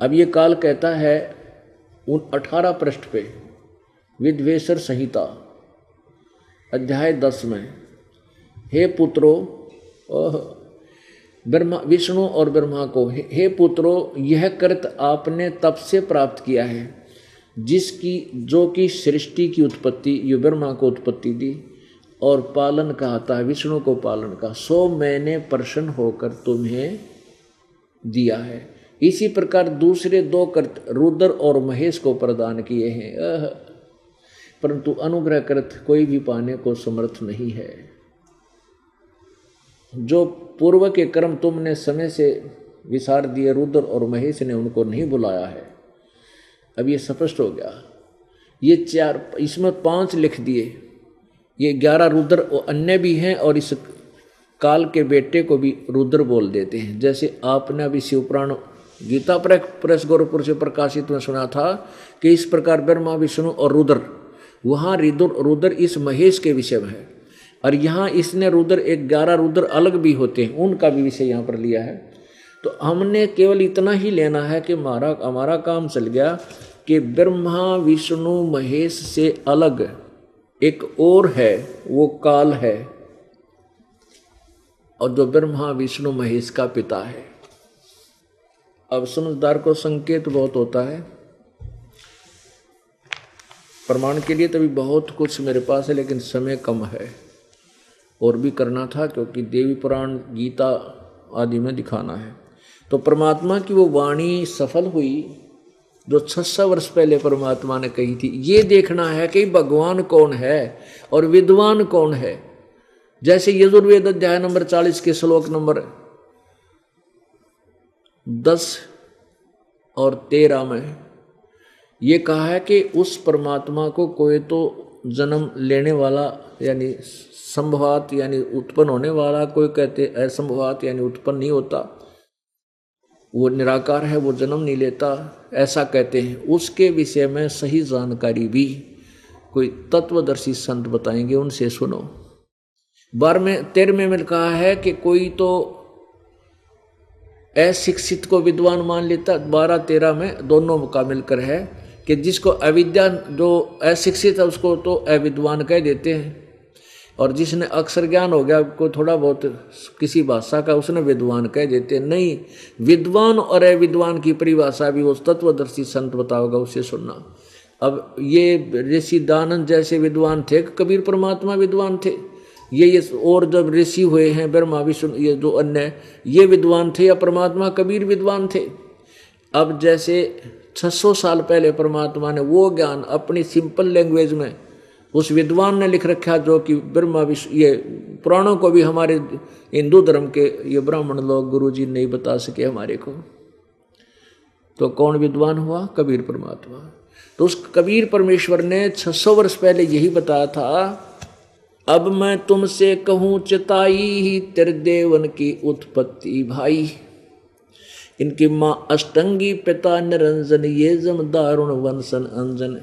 अब ये काल कहता है उन 18 पृष्ठ पे विद्वेषर संहिता अध्याय 10 में, हे पुत्रो, ब्रह्मा विष्णु और ब्रह्मा को, हे पुत्रो, यह कृत आपने तप से प्राप्त किया है जिसकी जो कि सृष्टि की उत्पत्ति, ये ब्रह्मा को उत्पत्ति दी और पालन कहता है विष्णु को पालन का, सो मैंने प्रसन्न होकर तुम्हें दिया है। इसी प्रकार दूसरे दो कृत रुद्र और महेश को प्रदान किए हैं, परंतु अनुग्रह कृत कोई भी पाने को समर्थ नहीं है। जो पूर्व के कर्म तुमने समय से विसार दिए, रुद्र और महेश ने उनको नहीं बुलाया है। अब ये स्पष्ट हो गया। ये 4, इसमें 5 लिख दिए, ये 11 रुद्र और अन्य भी हैं, और इस काल के बेटे को भी रुद्र बोल देते हैं। जैसे आपने अभी शिवपुराण गीता प्रेस गोरखपुर से प्रकाशित में सुना था कि इस प्रकार ब्रह्मा विष्णु और रुद्र, वहाँ रुद्र इस महेश के विषय में है, और यहाँ इसने रुद्र 11 रुद्र अलग भी होते हैं, उनका भी विषय यहाँ पर लिया है। तो हमने केवल इतना ही लेना है कि हमारा काम चल गया कि ब्रह्मा विष्णु महेश से अलग एक और है, वो काल है, और जो ब्रह्मा विष्णु महेश का पिता है। अब समझदार को संकेत बहुत होता है, प्रमाण के लिए तभी बहुत कुछ मेरे पास है, लेकिन समय कम है और भी करना था, क्योंकि देवी पुराण गीता आदि में दिखाना है। तो परमात्मा की वो वाणी सफल हुई जो 600 वर्ष पहले परमात्मा ने कही थी। ये देखना है कि भगवान कौन है और विद्वान कौन है। जैसे यजुर्वेद अध्याय नंबर 40 के श्लोक नंबर 10 और 13 में ये कहा है कि उस परमात्मा को कोई तो जन्म लेने वाला यानी संभवात यानी उत्पन्न होने वाला, कोई कहते असंभवात यानी उत्पन्न नहीं होता, वो निराकार है, वो जन्म नहीं लेता, ऐसा कहते हैं। उसके विषय में सही जानकारी भी कोई तत्वदर्शी संत बताएंगे, उनसे सुनो। 13वें में कहा है कि कोई तो अशिक्षित को विद्वान मान लेता, 12-13 में दोनों का मिलकर है कि जिसको अविद्या, जो अशिक्षित है उसको तो अविद्वान कह देते हैं, और जिसने अक्षर ज्ञान हो गया को थोड़ा बहुत किसी भाषा का उसने विद्वान कह देते हैं। नहीं, विद्वान और अविद्वान की परिभाषा भी वो तत्वदर्शी संत बताओगा, उसे सुनना। अब ये ऋषि दानंद जैसे विद्वान थे, कबीर परमात्मा विद्वान थे, ये और जब ऋषि हुए हैं ब्रह्मा विष्णु ये जो अन्य, ये विद्वान थे या परमात्मा कबीर विद्वान थे। अब जैसे 600 साल पहले परमात्मा ने वो ज्ञान अपनी सिंपल लैंग्वेज में उस विद्वान ने लिख रखा, जो कि ब्रह्मा विष्णु ये पुराणों को भी हमारे हिंदू धर्म के ये ब्राह्मण लोग गुरुजी नहीं बता सके हमारे को। तो कौन विद्वान हुआ? कबीर परमात्मा। तो उस कबीर परमेश्वर ने 600 वर्ष पहले यही बताया था, अब मैं तुमसे कहूँ चिताई तेरे देवन की उत्पत्ति भाई, इनकी माँ अष्टंगी पिता निरंजन, ये जम दारुण वंशन अंजन।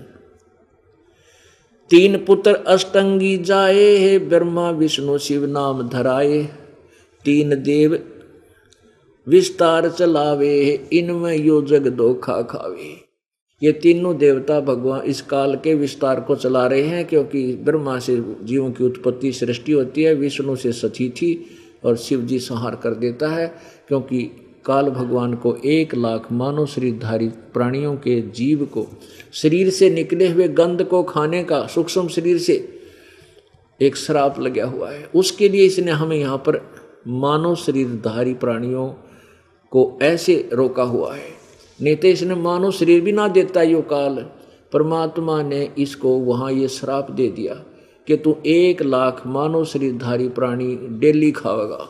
3 पुत्र अष्टंगी जाए है, ब्रह्मा विष्णु शिव नाम धराए। 3 देव विस्तार चलावे है, इनमें यो जग धोखा खावे। ये तीनों देवता भगवान इस काल के विस्तार को चला रहे हैं, क्योंकि ब्रह्मा से जीवों की उत्पत्ति सृष्टि होती है, विष्णु से सतिथि और शिव जी संहार कर देता है। क्योंकि काल भगवान को 1 लाख मानव शरीरधारी प्राणियों के जीव को शरीर से निकले हुए गंध को खाने का सूक्ष्म शरीर से एक श्राप लगा हुआ है। उसके लिए इसने हमें यहाँ पर मानव शरीरधारी प्राणियों को ऐसे रोका हुआ है, नहीं तो इसने मानव शरीर भी ना देता। यो काल परमात्मा ने इसको वहाँ ये श्राप दे दिया कि तू 1 लाख मानव शरीरधारी प्राणी डेली खाएगा।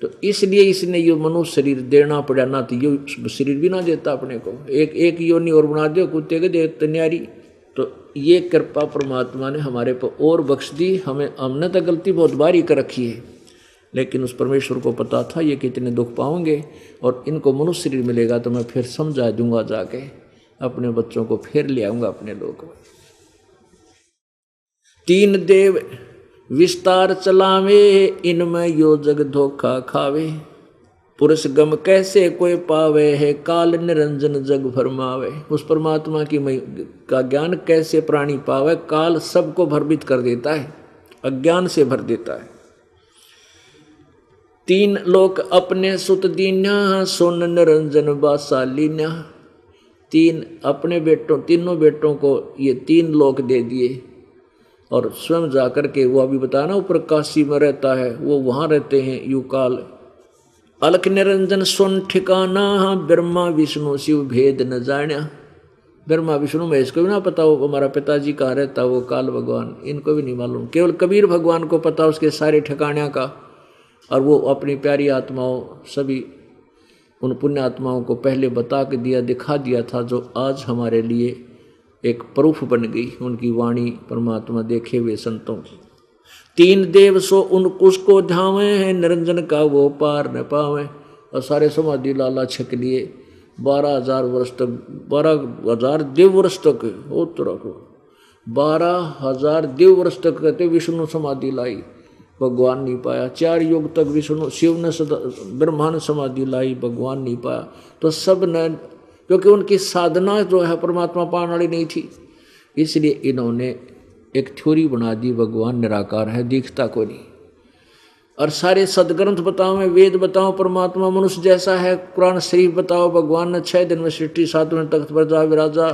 तो इसलिए इसने यो मनुष्य शरीर देना पड़ा, ना तो यो शरीर भी ना देता अपने को। एक योनि और बना दो कुत्ते के दे तन्यारी। तो ये कृपा परमात्मा ने हमारे पर और बख्श दी। हमने तो गलती बहुत बारी कर रखी है, लेकिन उस परमेश्वर को पता था ये कितने दुख पाओगे, और इनको मनुष्य शरीर मिलेगा तो मैं फिर समझा दूंगा, जाके अपने बच्चों को फिर ले आऊँगा अपने लोग। 3 देव विस्तार चलावे, इनमें यो जग धोखा खावे। पुरुष गम कैसे कोई पावे है, काल निरंजन जग भरमावे। उस परमात्मा की का ज्ञान कैसे प्राणी पावे, काल सबको भ्रमित कर देता है, अज्ञान से भर देता है। तीन लोक अपने सुत दीन्या, सोन निरंजन बासालीन्या। तीन अपने बेटों, तीनों बेटों को ये तीन लोक दे दिए और स्वयं जाकर के, वो अभी बताया ना ऊपर काशी में रहता है, वो वहाँ रहते हैं युकाल। अलख निरंजन सुन ठिकाना, ब्रह्मा विष्णु शिव भेद न जान्या। ब्रह्मा विष्णु महेश को भी ना पता हो हमारा पिताजी कहाँ रहता, वो काल भगवान, इनको भी नहीं मालूम। केवल कबीर भगवान को पता उसके सारे ठिकानों का, और वो अपनी प्यारी आत्माओं सभी उन पुण्य आत्माओं को पहले बता के दिया, दिखा दिया था, जो आज हमारे लिए एक प्रूफ बन गई उनकी वाणी, परमात्मा देखे हुए संतों की। तीन देव सो उन उसको धावे हैं, निरंजन का वो पार न पावे। और सारे समाधि लाला छक लिए 12,000 वर्ष तक, 12,000 दिव्य वर्ष तक, हो तो रखो 12,000 दिव्य वर्ष तक कहते विष्णु समाधि लाई, भगवान नहीं पाया। 4 युग तक विष्णु शिव ने ब्रह्मा ने समाधि लाई, भगवान नहीं पाया। तो सब ने, क्योंकि उनकी साधना जो है परमात्मा पाने वाली नहीं थी, इसलिए इन्होंने एक थ्योरी बना दी, भगवान निराकार है, दिखता को नहीं। और सारे सदग्रंथ बताओ, वेद बताओ परमात्मा मनुष्य जैसा है, कुरान शरीफ बताओ भगवान ने 6 दिन में सृष्टि, 7वें तख्त पर जा विराजा।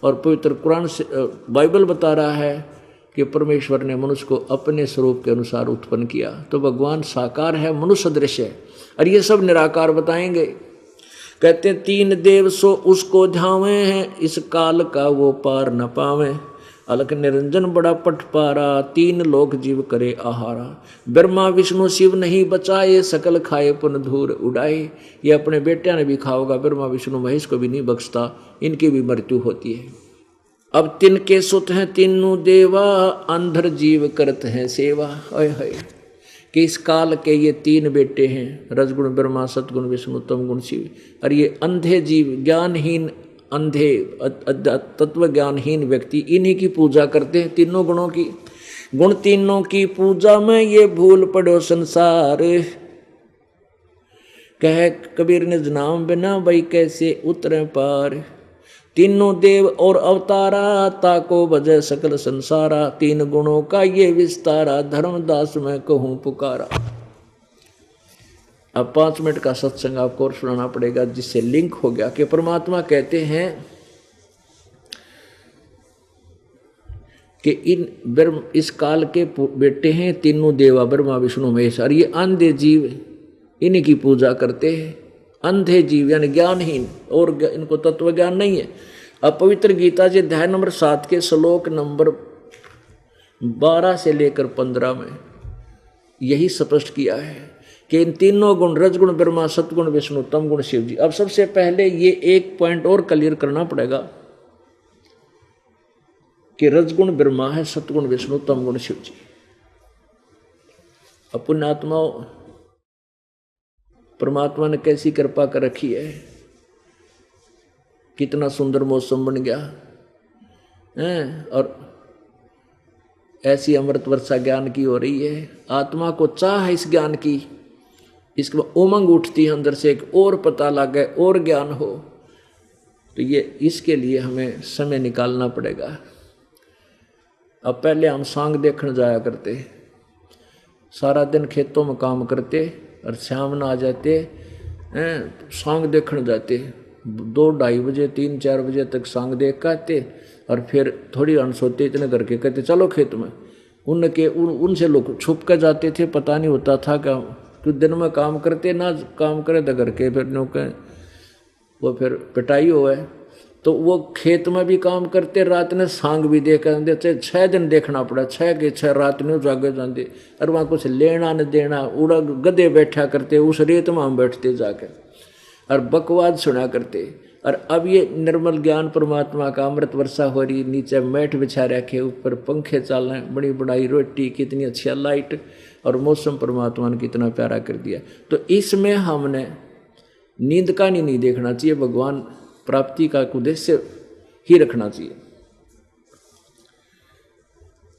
और पवित्र कुरान से बाइबल बता रहा है कि परमेश्वर ने मनुष्य को अपने स्वरूप के अनुसार उत्पन्न किया। तो भगवान साकार है, मनुष्य सदृश है, और ये सब निराकार बताएंगे। कहते हैं तीन देव सो उसको ध्यावे हैं, इस काल का वो पार न पावे। अलख निरंजन बड़ा पटपारा, 3 लोक जीव करे आहारा। ब्रह्मा विष्णु शिव नहीं बचाए, सकल खाए पुन धूर उड़ाए। ये अपने बेटिया ने भी खा होगा, ब्रह्मा विष्णु महेश को भी नहीं बख्शता, इनकी भी मृत्यु होती है। अब तिनके सुत हैं तीनों देवा, अंधर जीव करत हैं सेवा। हाय हाय, कि इस काल के ये 3 बेटे हैं, रजगुण ब्रह्मा, सतगुण विष्णु, तमगुण शिव। और ये अंधे जीव, ज्ञानहीन, अंधे तत्व ज्ञानहीन व्यक्ति इन्हीं की पूजा करते हैं, तीनों गुणों की। गुण तीनों की पूजा में ये भूल पड़ो संसार, कह कबीर निज नाम बिना भाई कैसे उतरे पार। तीनों देव और अवतारा, ताको बजय सकल संसारा। 3 गुणों का ये विस्तारा, धर्मदास मैं कहूँ पुकारा। अब 5 मिनट का सत्संग आपको और सुनाना पड़ेगा, जिससे लिंक हो गया कि परमात्मा कहते हैं कि इस काल के बेटे हैं तीनों देवा, ब्रह्मा विष्णु महेश। और ये अंधे जीव इन्हीं की पूजा करते हैं। अंधे जीव यानी ज्ञानहीन, और इनको तत्व ज्ञान नहीं है। अब पवित्र गीता जी अध्याय नंबर 7 के श्लोक नंबर 12 से लेकर 15 में यही स्पष्ट किया है कि इन तीनों गुण, रजगुण ब्रह्मा, सतगुण विष्णु, तमगुण शिव जी। अब सबसे पहले ये एक पॉइंट और क्लियर करना पड़ेगा कि रजगुण ब्रह्मा है, सतगुण विष्णु, तमगुण शिव जी। अब पुण्यात्माओं, परमात्मा ने कैसी कृपा कर रखी है, कितना सुंदर मौसम बन गया है, और ऐसी अमृत वर्षा ज्ञान की हो रही है। आत्मा को चाह है इस ज्ञान की, इसके बाद उमंग उठती है अंदर से, एक और पता लगे और ज्ञान हो। तो ये इसके लिए हमें समय निकालना पड़ेगा। अब पहले हम सांग देखने जाया करते, सारा दिन खेतों में काम करते और शाम न आ जाते हैं, सांग देखने जाते 2-2:30 बजे 3-4 बजे तक सांग देख के आते, और फिर थोड़ी अनसोते इतने करके कहते चलो खेत में। उनसे लोग छुप कर जाते थे, पता नहीं होता था क्या, कुछ दिन में काम करते ना काम करे तो करके फिर नौके वो फिर पिटाई हो है। तो वो खेत में भी काम करते, रात ने सांग भी देख देते। 6 दिन देखना पड़ा, 6 के 6 रात ने जागे जाते। और वहाँ कुछ लेना न देना, उड़ा गधे बैठा करते, उस रेत में हम बैठते जाकर और बकवाद सुना करते। और अब ये निर्मल ज्ञान परमात्मा का अमृत वर्षा हो रही, नीचे मैट बिछा रखे, ऊपर पंखे चल रहे, बड़ी बड़ाई रोटी, कितनी अच्छी लाइट, और मौसम परमात्मा ने कितना प्यारा कर दिया। तो इसमें हमने नींद का नहीं देखना चाहिए, भगवान प्राप्ति का उद्देश्य ही रखना चाहिए।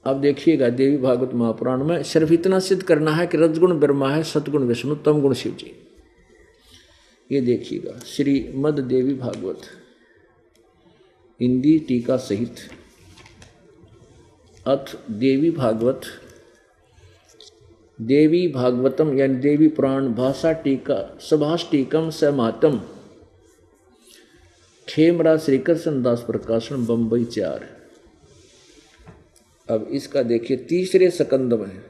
अब देखिएगा देवी भागवत महापुराण में सिर्फ इतना सिद्ध करना है कि रजगुण ब्रह्मा है, सतगुण विष्णु, तमगुण शिव जी। ये देखिएगा श्रीमद् देवी भागवत हिंदी टीका सहित अथ देवी भागवत देवी भागवतम यानी देवी पुराण भाषा टीका सभाष टीकम समातम खेमरा श्री कृष्ण दास प्रकाशन बम्बई 4। अब इसका देखिए तीसरे सकंद में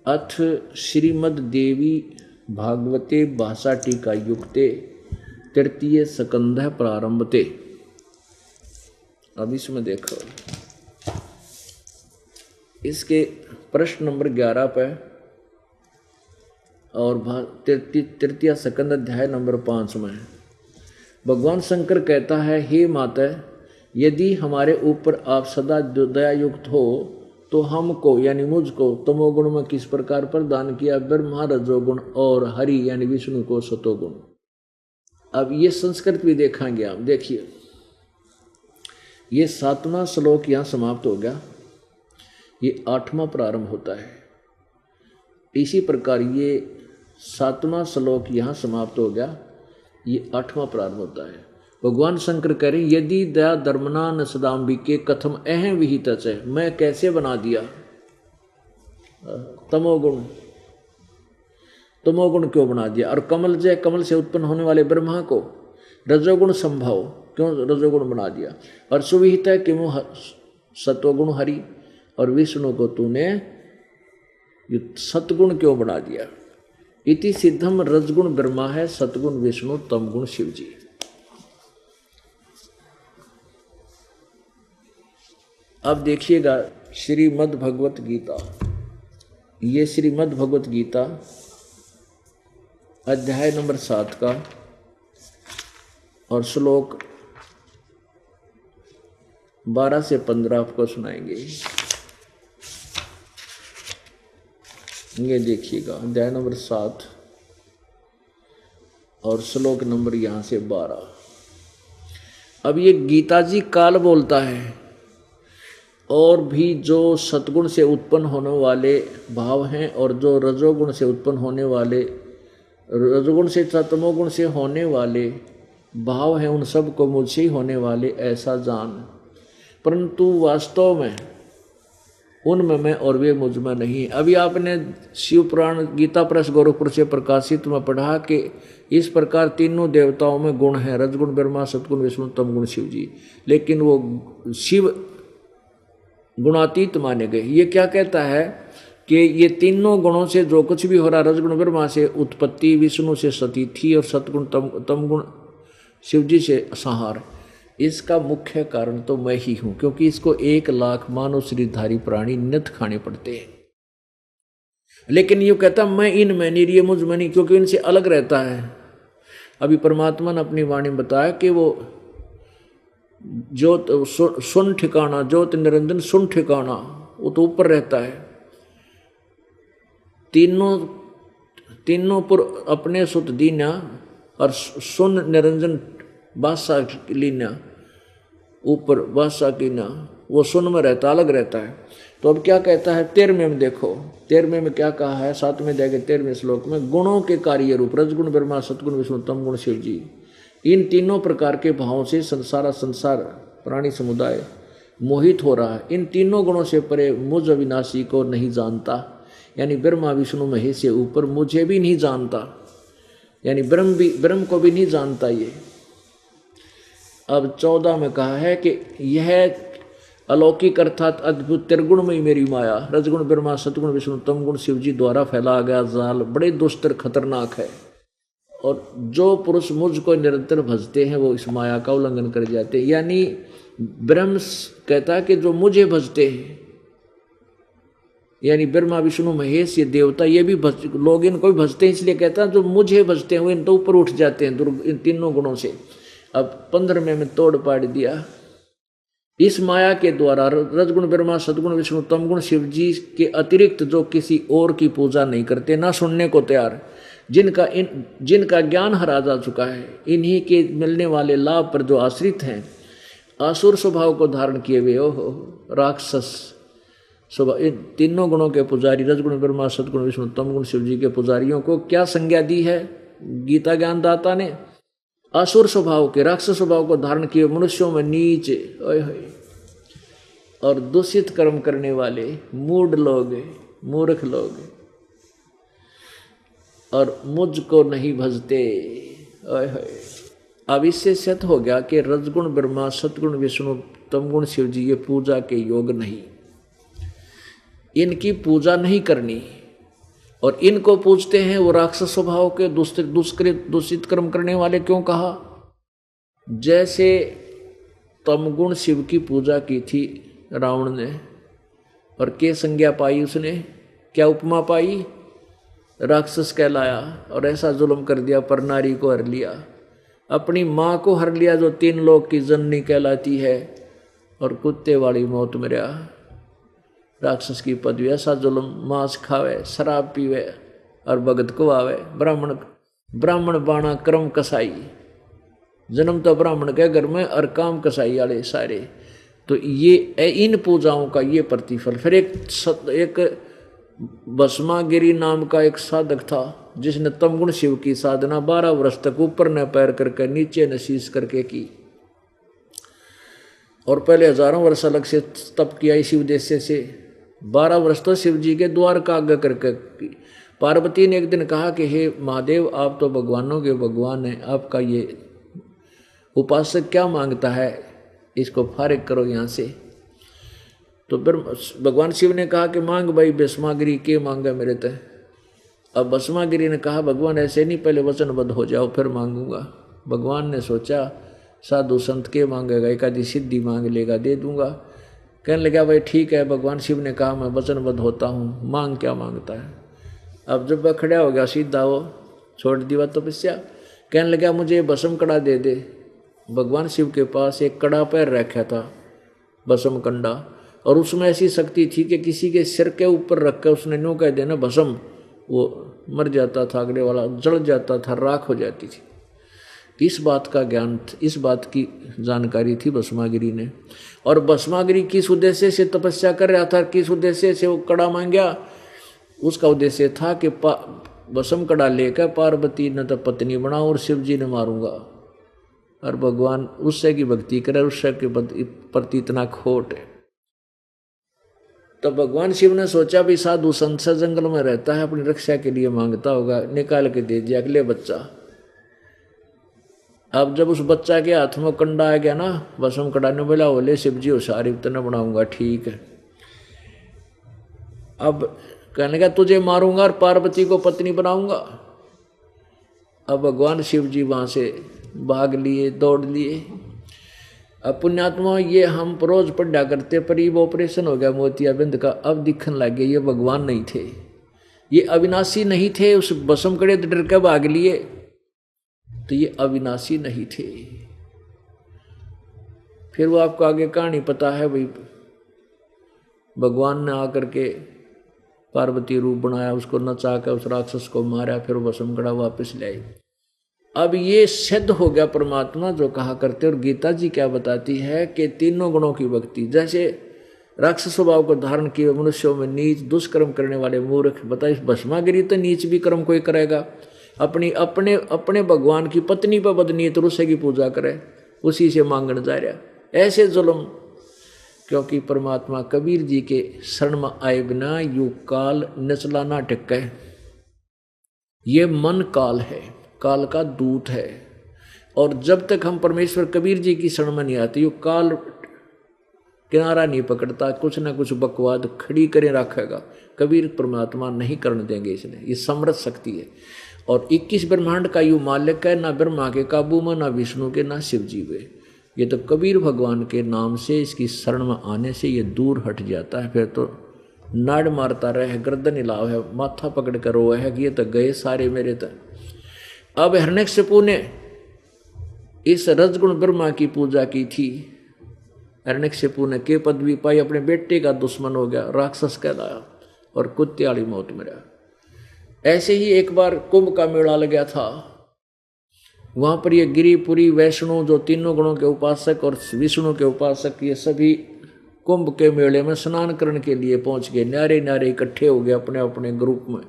अथ श्रीमद् देवी भागवते भाषा टीका युक्ते तृतीय सकंध प्रारंभते। अब इसमें देखो इसके प्रश्न नंबर 11 पे और तृतीय सकंद अध्याय नंबर 5 में भगवान शंकर कहता है, हे माता, यदि हमारे ऊपर आप सदा दया युक्त हो तो हमको यानी मुझको तमोगुण में किस प्रकार प्रदान किया, ब्रह्मा रजोगुण और हरि यानी विष्णु को सतोगुण। अब ये संस्कृत भी देखेंगे आप। देखिए ये 7वां श्लोक यहाँ समाप्त हो गया, ये 8वां प्रारंभ होता है। इसी प्रकार ये 7वां श्लोक यहाँ समाप्त हो गया, ये 8वां प्रारंभ होता है। भगवान शंकर कह रहे हैं, यदि दया धर्मना न सदाम्बिके कथम अहम विहित है, मैं कैसे बना दिया तमोगुण क्यों बना दिया, और कमल से उत्पन्न होने वाले ब्रह्मा को रजोगुण संभव क्यों रजोगुण बना दिया, और सुविहित है कि वो सत्वगुण हरि और विष्णु को तूने सतगुण क्यों बना दिया। इति सिद्धम रजगुण ब्रह्मा है, सतगुण विष्णु, तमगुण शिव जी। अब देखिएगा श्रीमद् भगवत गीता, ये श्रीमद् भगवत गीता अध्याय नंबर 7 का और श्लोक 12 से 15 आपको सुनाएंगे। ये देखिएगा अध्याय नंबर 7 और श्लोक नंबर यहाँ से 12। अब ये गीता जी काल बोलता है, और भी जो सतगुण से उत्पन्न होने वाले भाव हैं और जो रजोगुण से उत्पन्न होने वाले, रजोगुण से तमोगुण से होने वाले भाव हैं, उन सब को मुझसे ही होने वाले ऐसा जान, परंतु वास्तव में उनमें मैं और वे मुझ में नहीं। अभी आपने शिव पुराण गीता प्रेस गोरखपुर से प्रकाशित में पढ़ा कि इस प्रकार तीनों देवताओं में गुण है, रजगुण ब्रह्मा, सतगुण विष्णु, तमगुण शिव जी, लेकिन वो शिव गुणातीत माने गए। ये क्या कहता है कि ये तीनों गुणों से जो कुछ भी हो रहा, रजगुण ब्रह्मा से उत्पत्ति, विष्णु से सतीथि और सतगुण तमगुण शिव जी से संहार, इसका मुख्य कारण तो मैं ही हूं, क्योंकि इसको 1 लाख मानव शरीरधारी प्राणी नित खाने पड़ते हैं। लेकिन ये कहता मैं इनमें नहीं, ये मुझ में नहीं, क्योंकि इनसे अलग रहता है। अभी परमात्मा ने अपनी वाणी में बताया कि वो ज्योत सुन ठिकाना, ज्योत निरंजन सुन ठिकाना, वो तो ऊपर रहता है। तीनों पुर अपने सुत दीना और सुन निरंजन बादशाह लीना, ऊपर बादशाह कीना, वो सुन में रहता, अलग रहता है। तो अब क्या कहता है 13वें में, देखो 13वें में क्या कहा है, 7वें अध्याय के 13वें श्लोक में, गुणों के कार्य रूप रजगुण ब्रह्मा, सतगुण विष्णु, तमगुण शिव जी, इन तीनों प्रकार के भावों से संसार प्राणी समुदाय मोहित हो रहा है। इन तीनों गुणों से परे मुझ अविनाशी को नहीं जानता, यानी ब्रह्मा विष्णु महेश से ऊपर मुझे भी नहीं जानता, यानी ब्रह्म को भी नहीं जानता ये। अब 14 में कहा है कि यह अलौकिक अर्थात अद्भुत त्रिगुणमयी मेरी माया, रजगुण ब्रह्मा, सतगुण विष्णु, तमगुण शिव जी द्वारा फैला गया जाल बड़े दुस्तर खतरनाक है, और जो पुरुष मुझको निरंतर भजते हैं वो इस माया का उल्लंघन कर जाते हैं। यानी ब्रह्म कहता है कि जो मुझे भजते हैं, यानी ब्रह्मा विष्णु महेश ये देवता, ये भी लोग इनको भी भजते हैं, इसलिए कहता है जो मुझे भजते हैं वो इन तो ऊपर उठ जाते हैं इन तीनों गुणों से। अब 15वें में तोड़ पाड़ दिया, इस माया के द्वारा रजगुण ब्रह्मा, सदगुण विष्णु, तमगुण शिव जी के अतिरिक्त जो किसी और की पूजा नहीं करते, ना सुनने को तैयार, जिनका ज्ञान हरा जा चुका है, इन्हीं के मिलने वाले लाभ पर जो आश्रित हैं, आसुर स्वभाव को धारण किए हुए हो राक्षस स्वभाव, इन तीनों गुणों के पुजारी रजगुण ब्रह्मा सदगुण विष्णु तमगुण शिव जी के पुजारियों को क्या संज्ञा दी है गीता ज्ञानदाता ने? आसुर स्वभाव के, राक्षस स्वभाव को धारण किए मनुष्यों में नीच और दूषित कर्म करने वाले मूढ़ लोग, मूर्ख लोग, और मुझको नहीं भजते। अब इससे सिद्ध हो गया कि रजगुण ब्रह्मा सतगुण विष्णु तमगुण शिव जी ये पूजा के योग नहीं, इनकी पूजा नहीं करनी। और इनको पूजते हैं वो राक्षस स्वभाव के दूषित कर्म करने वाले। क्यों कहा? जैसे तमगुण शिव की पूजा की थी रावण ने, और के संज्ञा पाई उसने, क्या उपमा पाई? राक्षस कहलाया और ऐसा जुल्म कर दिया, पर नारी को हर लिया, अपनी माँ को हर लिया जो 3 लोक की जननी कहलाती है, और कुत्ते वाली मौत मरा। राक्षस की पदवी, ऐसा जुल्म, मांस खावे, शराब पीवे और भगत को आवे। ब्राह्मण बाणा क्रम कसाई, जन्म तो ब्राह्मण के घर में और काम कसाई वाले सारे। तो ये इन पूजाओं का ये प्रतिफल। फिर एक भस्मागिरी नाम का एक साधक था जिसने तमगुण शिव की साधना 12 वर्ष तक ऊपर न पैर करके नीचे न शीश करके की, और पहले हजारों वर्ष अलग से तप किया इसी उद्देश्य से। 12 वर्ष तो शिव जी के द्वार का आज्ञा करके की। पार्वती ने एक दिन कहा कि हे महादेव, आप तो भगवानों के भगवान हैं, आपका ये उपासक क्या मांगता है, इसको फारिग करो यहाँ से। तो फिर भगवान शिव ने कहा कि मांग भाई भस्मागिरी, के मांगा मेरे तय। अब भस्मागिरी ने कहा भगवान ऐसे नहीं, पहले वचनबद्ध हो जाओ फिर मांगूंगा। भगवान ने सोचा साधु संत के मांगेगा, एक आधी सिद्धि मांग लेगा, दे दूंगा। कहने लगा भाई ठीक है, भगवान शिव ने कहा मैं वचनबद्ध होता हूँ, मांग क्या मांगता है। अब जब वह खड़ा हो गया सीधा, वो छोड़ दिया तपस्या। कहने लगा मुझे भस्म कड़ा दे दे। भगवान शिव के पास एक कड़ा पैर रखा था, भस्म कंडा, और उसमें ऐसी शक्ति थी कि किसी के सिर के ऊपर रख कर उसने न्यू कह देना भस्म, वो मर जाता था, अगले वाला जल जाता था, राख हो जाती थी। इस बात का ज्ञान, इस बात की जानकारी थी भस्मागिरी ने। और भस्मागिरी किस उद्देश्य से तपस्या कर रहा था, किस उद्देश्य से वो कड़ा मांगा? उसका उद्देश्य था कि भस्म कड़ा लेकर पार्वती ने तो पत्नी बनाओ और शिव जी ने मारूंगा, और भगवान उससे की भक्ति करे, उससे के प्रति इतना खोट है। तो भगवान शिव ने सोचा भी साधु संत से जंगल में रहता है, अपनी रक्षा के लिए मांगता होगा, निकाल के दे दिया अगले बच्चा। अब जब उस बच्चा के हाथ में कंडा आ गया ना, भस्म कड़ा ने बोला बोले शिव जी होशियारी इतना बनाऊंगा, ठीक है। अब कहने का तुझे मारूंगा और पार्वती को पत्नी बनाऊंगा। अब भगवान शिव जी वहां से भाग लिए, दौड़ लिए। अब पुण्यात्मा ये हम रोज पढ़ा करते, पर ये ऑपरेशन हो गया मोतियाबिंद का, अब दिखने लग गए ये भगवान नहीं थे, ये अविनाशी नहीं थे। उस भस्म कड़े डर के भाग लिए, तो ये अविनाशी नहीं थे। फिर वो आपको आगे कहानी पता है भाई, भगवान ने आकर के पार्वती रूप बनाया, उसको नचा कर उस राक्षस को मारा, फिर भस्म कड़ा वापस ले आई। अब ये सिद्ध हो गया परमात्मा जो कहा करते। और गीता जी क्या बताती है कि तीनों गुणों की भक्ति, जैसे राक्षस स्वभाव को धारण किए मनुष्यों में नीच दुष्कर्म करने वाले मूर्ख, बताइए भस्मागिरी तो नीच भी कर्म कोई करेगा, अपने भगवान की पत्नी पर बदनीयत रूसे की पूजा करे, उसी से मांगन जा रहा, ऐसे जुल्म। क्योंकि परमात्मा कबीर जी के शरण में आए बिना यू काल नचला ना टिके। ये मन काल है, काल का दूत है, और जब तक हम परमेश्वर कबीर जी की शरण में नहीं आते, यू काल किनारा नहीं पकड़ता, कुछ ना कुछ बकवाद खड़ी करे रखेगा। कबीर परमात्मा नहीं करने देंगे, इसने, ये समर्थ शक्ति है। और 21 ब्रह्मांड का यू मालिक है, ना ब्रह्मा के काबू में, ना विष्णु के, ना शिव जी के। ये तो कबीर भगवान के नाम से, इसकी शरण में आने से ये दूर हट जाता है। फिर तो नाड़ मारता रहे, गर्दन हिलाव है, माथा पकड़ कर रोए है कि ये तो गए सारे मेरे तक। अब हिरण्यकशिपु ने इस रजगुण ब्रह्मा की पूजा की थी, हिरण्यकशिपु ने के पदवी पाई, अपने बेटे का दुश्मन हो गया, राक्षस कहलाया और कुत्ते वाली मौत मरा। ऐसे ही एक बार कुंभ का मेला लगा था, वहाँ पर ये गिरिपुरी वैष्णव जो तीनों गुणों के उपासक और विष्णु के उपासक ये सभी कुंभ के मेले में स्नान करने के लिए पहुँच गए। न्यारे न्यारे इकट्ठे हो गए अपने अपने ग्रुप में।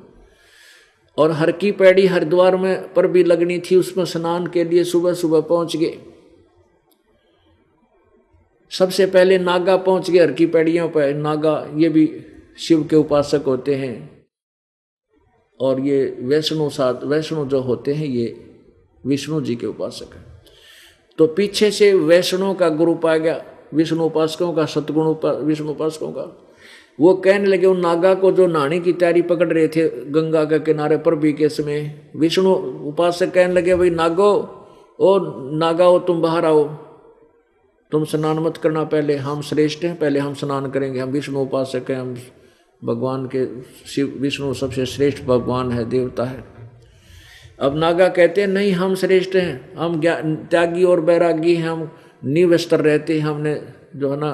और हर की पैड़ी हरिद्वार में पर भी लगनी थी, उसमें स्नान के लिए सुबह सुबह पहुँच गए। सबसे पहले नागा पहुँच गए हर की पैड़ियों पर। नागा ये भी शिव के उपासक होते हैं और ये वैष्णव जो होते हैं ये विष्णु जी के उपासक हैं। तो पीछे से वैष्णव का ग्रुप आ गया, विष्णु उपासकों का, सतगुण विष्णु उपासकों का। वो कहने लगे उन नागा को जो नहाने की तैयारी पकड़ रहे थे गंगा के किनारे पर भी के समय, विष्णु उपासक कहने लगे भाई नागो, ओ नागाओ तुम बाहर आओ, तुम स्नान मत करना, पहले हम श्रेष्ठ हैं, पहले हम स्नान करेंगे, हम विष्णु उपासक हैं, हम भगवान के शिव विष्णु सबसे श्रेष्ठ भगवान है, देवता है। अब नागा कहते हैं नहीं हम श्रेष्ठ हैं, हम त्यागी और बैरागी हैं, हम निवस्त्र रहते हैं, हमने जो है ना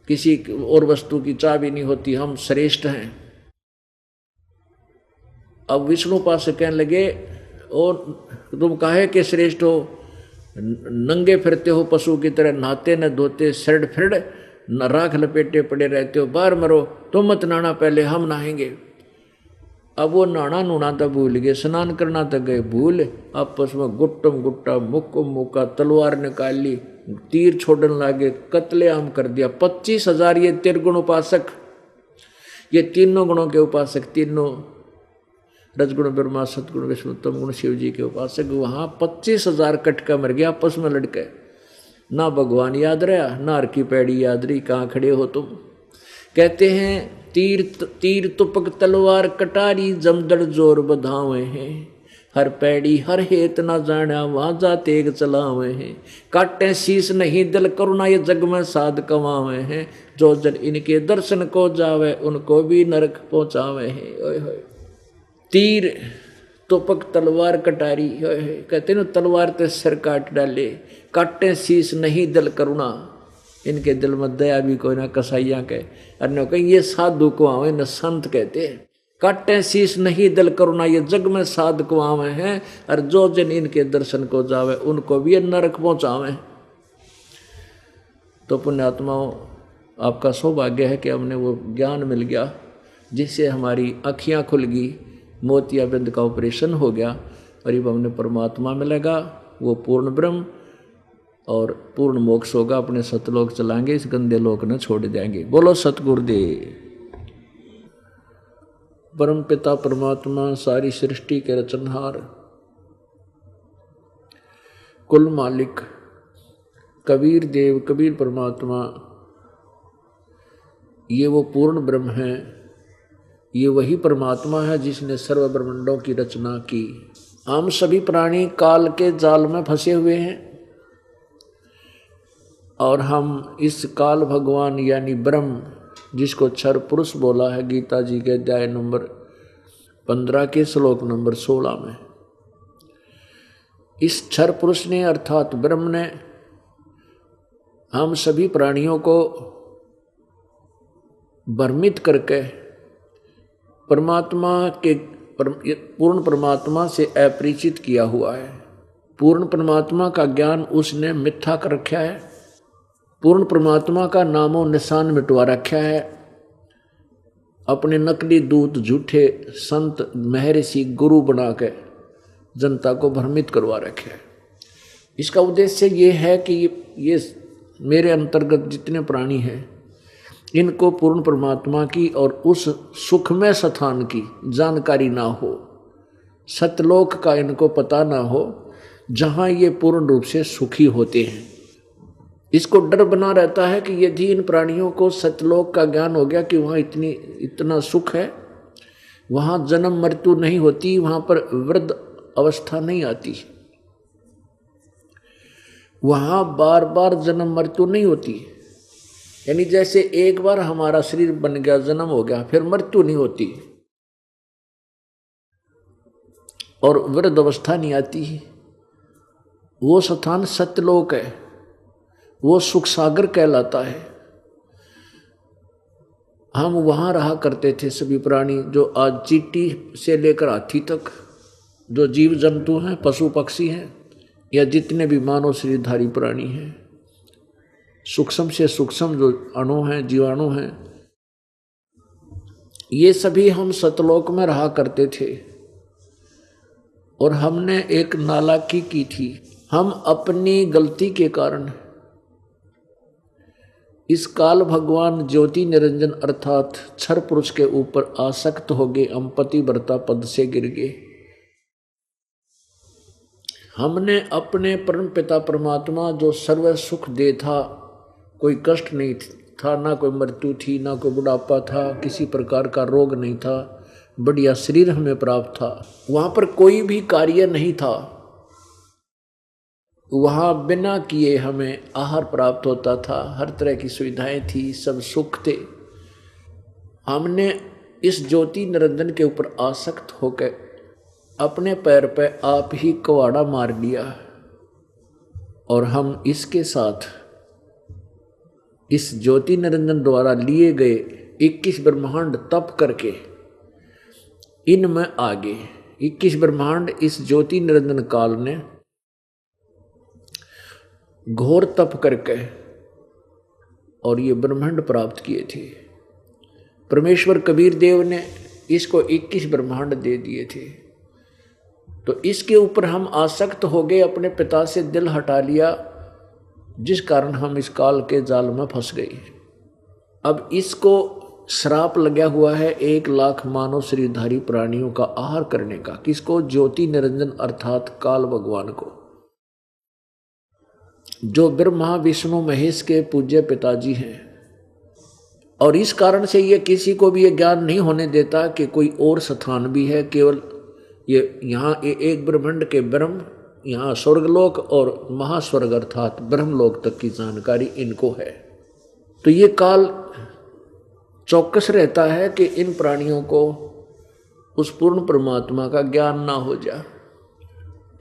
किसी और वस्तु की चाह भी नहीं होती, हम श्रेष्ठ हैं। अब विष्णु पास कहने लगे और तुम काहे के श्रेष्ठ हो, नंगे फिरते हो पशु की तरह, नहाते न धोते, सड़ फिर न राख लपेटे पड़े रहते हो, बाहर मरो, तुम मत नहाना, पहले हम नहाएंगे। अब वो नहाना नूना तो भूल गए, स्नान करना तो गए भूल, आपस में गुट्टम गुट्टा मुक्को मुक्का तलवार निकाल ली, तीर छोड़ने लगे, कत्लेआम कर दिया। 25,000 ये त्रिगुण उपासक, ये तीनों गुणों के उपासक, तीनों रजगुण ब्रह्मा सतगुण विष्णु तम गुण शिव जी के उपासक, वहाँ 25,000 कटका मर गया आपस में लड़के। ना भगवान याद रहा, ना हर की पैड़ी याद रही, कहाँ खड़े हो तुम। कहते हैं तीर तुपक तलवार कटारी जमदड़ जोर बधावे हैं, हर पैड़ी हर हेत ना जाना वहाँ जा तेग चलावे हैं, काटे शीस नहीं दिल करुणा ये जग में साध कमावे हैं, जो जन इनके दर्शन को जावे उनको भी नरक पहुँचावे हैं। ओए होए, तीर तुपक तलवार कटारी, कहते न तलवार ते सिर काट डाले, काटे शीस नहीं दिल करुणा, इनके दिल में दया भी कोई ना, कसाइया के अन्य कहीं ये साधु को आवे न संत कहते हैं। काटे शीस नहीं दिल करुणा ये जग में साध को आवे हैं, और जो जन इनके दर्शन को जावे उनको भी नरक पहुंचावे। तो पुण्यात्माओं, आपका सौभाग्य है कि हमने वो ज्ञान मिल गया जिससे हमारी अखियां खुल गई, मोतियाबिंद का ऑपरेशन हो गया, और अब हमने परमात्मा मिलेगा, वो पूर्ण ब्रह्म और पूर्ण मोक्ष होगा, अपने सतलोक चलाएंगे, इस गंदे लोक न छोड़ जाएंगे। बोलो सतगुरुदेव। परम पिता परमात्मा सारी सृष्टि के रचनहार, कुल मालिक कबीर देव कबीर परमात्मा, ये वो पूर्ण ब्रह्म है, ये वही परमात्मा है जिसने सर्व ब्रह्मांडों की रचना की। हम सभी प्राणी काल के जाल में फंसे हुए हैं और हम इस काल भगवान यानी ब्रह्म, जिसको क्षर पुरुष बोला है गीता जी के अध्याय नंबर 15 के श्लोक नंबर 16 में, इस क्षर पुरुष ने अर्थात ब्रह्म ने हम सभी प्राणियों को भ्रमित करके परमात्मा के पूर्ण परमात्मा से अपरिचित किया हुआ है। पूर्ण परमात्मा का ज्ञान उसने मिथ्या कर रखा है, पूर्ण परमात्मा का नामो निशान मिटवा रखा है, अपने नकली दूत झूठे संत महर्षि गुरु बना के जनता को भ्रमित करवा रखा है। इसका उद्देश्य ये है कि ये मेरे अंतर्गत जितने प्राणी हैं इनको पूर्ण परमात्मा की और उस सुखमय स्थान की जानकारी ना हो, सतलोक का इनको पता ना हो जहाँ ये पूर्ण रूप से सुखी होते हैं। इसको डर बना रहता है कि यदि इन प्राणियों को सतलोक का ज्ञान हो गया कि वहाँ इतना सुख है, वहाँ जन्म मृत्यु नहीं होती, वहाँ पर वृद्ध अवस्था नहीं आती, वहाँ बार बार जन्म मृत्यु नहीं होती, यानी जैसे एक बार हमारा शरीर बन गया, जन्म हो गया, फिर मृत्यु नहीं होती और वृद्ध अवस्था नहीं आती। वो स्थान सत्यलोक है, वो सुख सागर कहलाता है। हम वहाँ रहा करते थे सभी प्राणी, जो आज चींटी से लेकर हाथी तक जो जीव जंतु हैं, पशु पक्षी हैं, या जितने भी मानव शरीरधारी प्राणी हैं, सूक्ष्म से सूक्ष्म जो अणु हैं, जीवाणु हैं, ये सभी हम सतलोक में रहा करते थे और हमने एक नालायकी की थी। हम अपनी गलती के कारण इस काल भगवान ज्योति निरंजन अर्थात क्षर पुरुष के ऊपर आसक्त हो गए, हम पतिव्रता पद से गिर गए। हमने अपने परम पिता परमात्मा जो सर्व सुख दे था, कोई कष्ट नहीं था, ना कोई मृत्यु थी, ना कोई बुढ़ापा था, किसी प्रकार का रोग नहीं था, बढ़िया शरीर हमें प्राप्त था, वहाँ पर कोई भी कार्य नहीं था, वहाँ बिना किए हमें आहार प्राप्त होता था, हर तरह की सुविधाएं थी, सब सुख थे। हमने इस ज्योति निरंजन के ऊपर आसक्त होकर अपने पैर पे आप ही कुहाड़ा मार दिया और हम इसके साथ इस ज्योति निरंजन द्वारा लिए गए 21 ब्रह्मांड तप करके इनमें आगे 21 ब्रह्मांड इस ज्योति निरंजन काल ने घोर तप करके और ये ब्रह्मांड प्राप्त किए थे। परमेश्वर कबीर देव ने इसको 21 ब्रह्मांड दे दिए थे, तो इसके ऊपर हम आसक्त हो गए, अपने पिता से दिल हटा लिया, जिस कारण हम इस काल के जाल में फंस गए। अब इसको श्राप लगा हुआ है 1 लाख मानव शरीरधारी प्राणियों का आहार करने का। किसको? ज्योति निरंजन अर्थात काल भगवान को, जो ब्रह्मा विष्णु महेश के पूज्य पिताजी हैं। और इस कारण से ये किसी को भी ये ज्ञान नहीं होने देता कि कोई और स्थान भी है, केवल ये यहाँ एक ब्रह्मांड के ब्रह्म, यहाँ स्वर्गलोक और महास्वर्ग अर्थात ब्रह्मलोक तक की जानकारी इनको है। तो ये काल चौकस रहता है कि इन प्राणियों को उस पूर्ण परमात्मा का ज्ञान ना हो जाए।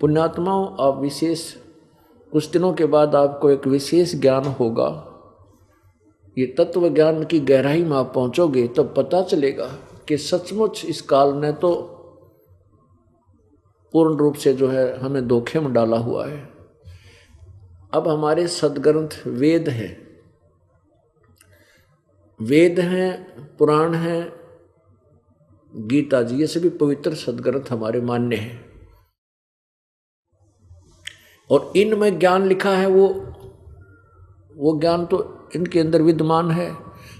पुण्यात्माओं, आप विशेष कुछ दिनों के बाद आपको एक विशेष ज्ञान होगा। ये तत्व ज्ञान की गहराई में आप पहुंचोगे तो पता चलेगा कि सचमुच इस काल ने तो पूर्ण रूप से जो है हमें धोखे में डाला हुआ है। अब हमारे सदग्रंथ वेद हैं, वेद हैं, पुराण हैं, गीता जी, ये सभी पवित्र सदग्रंथ हमारे मान्य हैं और इनमें ज्ञान लिखा है, वो ज्ञान तो इनके अंदर विद्यमान है,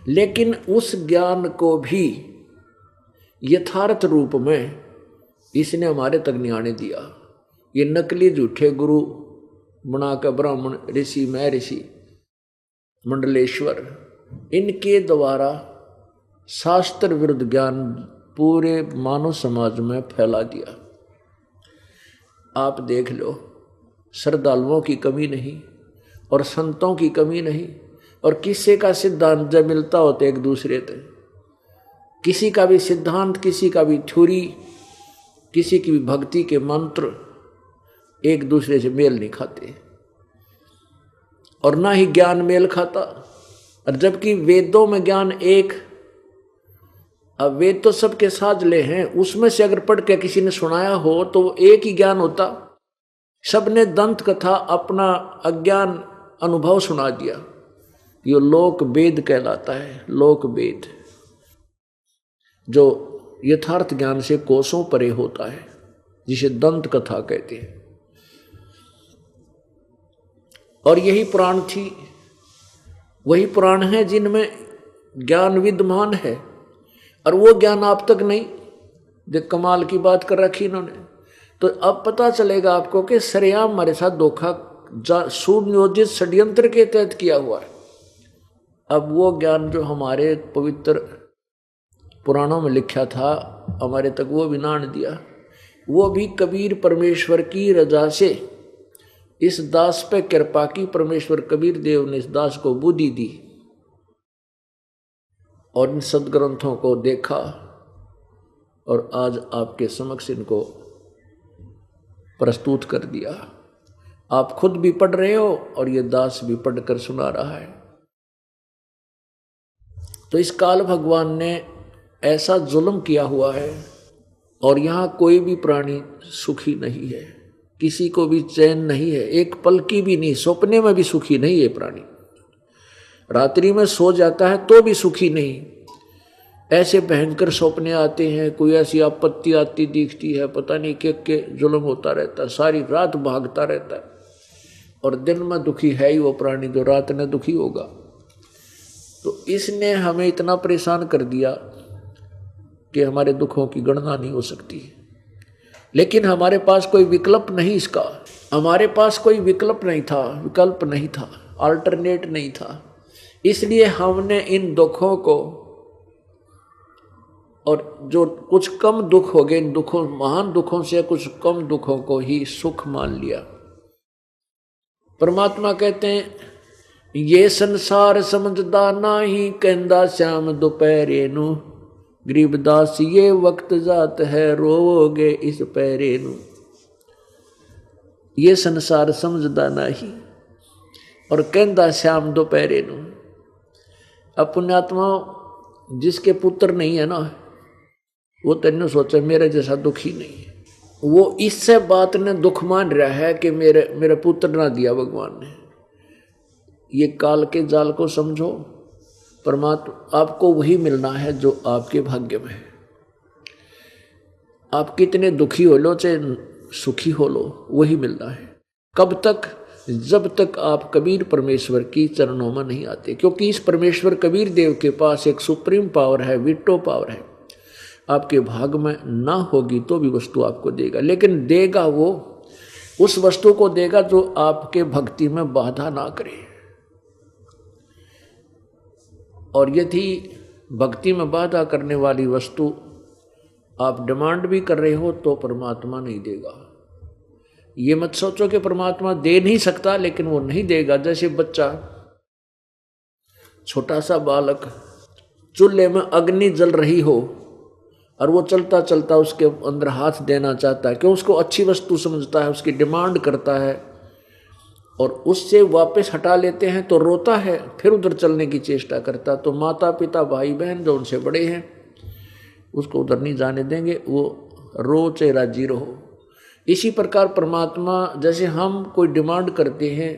लेकिन उस ज्ञान को भी यथार्थ रूप में इसने हमारे तक नहीं आने दिया। ये नकली झूठे गुरु बनाकर ब्राह्मण ऋषि, मैं ऋषि, मंडलेश्वर, इनके द्वारा शास्त्र विरुद्ध ज्ञान पूरे मानव समाज में फैला दिया। आप देख लो, श्रद्धालुओं की कमी नहीं और संतों की कमी नहीं, और किसी का सिद्धांत जब मिलता होता एक दूसरे से, किसी का भी सिद्धांत, किसी का भी थ्योरी, किसी की भी भक्ति के मंत्र एक दूसरे से मेल नहीं खाते और ना ही ज्ञान मेल खाता। और जबकि वेदों में ज्ञान एक, अब वेद तो सबके साझले हैं, उसमें से अगर पढ़ के किसी ने सुनाया हो तो वो एक ही ज्ञान होता। सबने दंत कथा अपना अज्ञान अनुभव सुना दिया। ये लोक वेद कहलाता है, लोक वेद, जो यथार्थ ज्ञान से कोसों परे होता है, जिसे दंत कथा कहते हैं। और यही पुराण थी, वही पुराण है जिनमें ज्ञान विद्यमान है, और वो ज्ञान आप तक नहीं। देख कमाल की बात कर रखी इन्होंने। तो अब पता चलेगा आपको कि सरेआम हमारे साथ धोखा सुनियोजित षड्यंत्र के तहत किया हुआ है। अब वो ज्ञान जो हमारे पवित्र पुराणों में लिखा था, हमारे तक वो भी ना आने दिया। वो भी कबीर परमेश्वर की रजा से इस दास पे कृपा की। परमेश्वर कबीर देव ने इस दास को बुद्धि दी और इन सदग्रंथों को देखा और आज आपके समक्ष इनको प्रस्तुत कर दिया। आप खुद भी पढ़ रहे हो और ये दास भी पढ़कर सुना रहा है। तो इस काल भगवान ने ऐसा जुल्म किया हुआ है और यहाँ कोई भी प्राणी सुखी नहीं है, किसी को भी चैन नहीं है, एक पल की भी नहीं, सपने में भी सुखी नहीं है प्राणी। रात्रि में सो जाता है तो भी सुखी नहीं। ऐसे भयंकर सपने आते हैं, कोई ऐसी आपत्ति आती दिखती है, पता नहीं के जुल्म होता रहता है, सारी रात भागता रहता है, और दिन में दुखी है ही वो प्राणी जो रात में दुखी होगा। तो इसने हमें इतना परेशान कर दिया कि हमारे दुखों की गणना नहीं हो सकती। लेकिन हमारे पास कोई विकल्प नहीं इसका, हमारे पास कोई विकल्प नहीं था, अल्टरनेट नहीं था। इसलिए हमने इन दुखों को, और जो कुछ कम दुख हो गए, इन दुखों, महान दुखों से कुछ कम दुखों को ही सुख मान लिया। परमात्मा कहते हैं, ये संसार समझदा नाही, कहंदा श्याम दोपहरे नू, गरीबदास ये वक्त जात है, रोवोगे इस पैरे नू। ये संसार समझदा नाही और कहंदा श्याम दोपहरे नू। अब पुण्यात्मा, जिसके पुत्र नहीं है ना, वो तेने सोचा मेरे जैसा दुखी नहीं है, वो इससे बात ने दुख मान रहा है कि मेरे पुत्र ना दिया भगवान ने। ये काल के जाल को समझो, परमात्मा आपको वही मिलना है जो आपके भाग्य में है। आप कितने दुखी हो लो चाहे सुखी हो लो, वही मिलना है। कब तक? जब तक आप कबीर परमेश्वर की चरणों में नहीं आते, क्योंकि इस परमेश्वर कबीर देव के पास एक सुप्रीम पावर है, वीटो पावर है। आपके भाग में ना होगी तो भी वस्तु आपको देगा, लेकिन देगा वो उस वस्तु को देगा जो आपके भक्ति में बाधा ना करे। और यदि भक्ति में बाधा करने वाली वस्तु आप डिमांड भी कर रहे हो तो परमात्मा नहीं देगा। ये मत सोचो कि परमात्मा दे नहीं सकता, लेकिन वो नहीं देगा। जैसे बच्चा, छोटा सा बालक, चूल्हे में अग्नि जल रही हो और वो चलता चलता उसके अंदर हाथ देना चाहता है, क्यों? उसको अच्छी वस्तु समझता है, उसकी डिमांड करता है, और उससे वापस हटा लेते हैं तो रोता है, फिर उधर चलने की चेष्टा करता। तो माता पिता भाई बहन जो उनसे बड़े हैं उसको उधर नहीं जाने देंगे, वो रो चाहे राजी रहो। इसी प्रकार परमात्मा, जैसे हम कोई डिमांड करते हैं,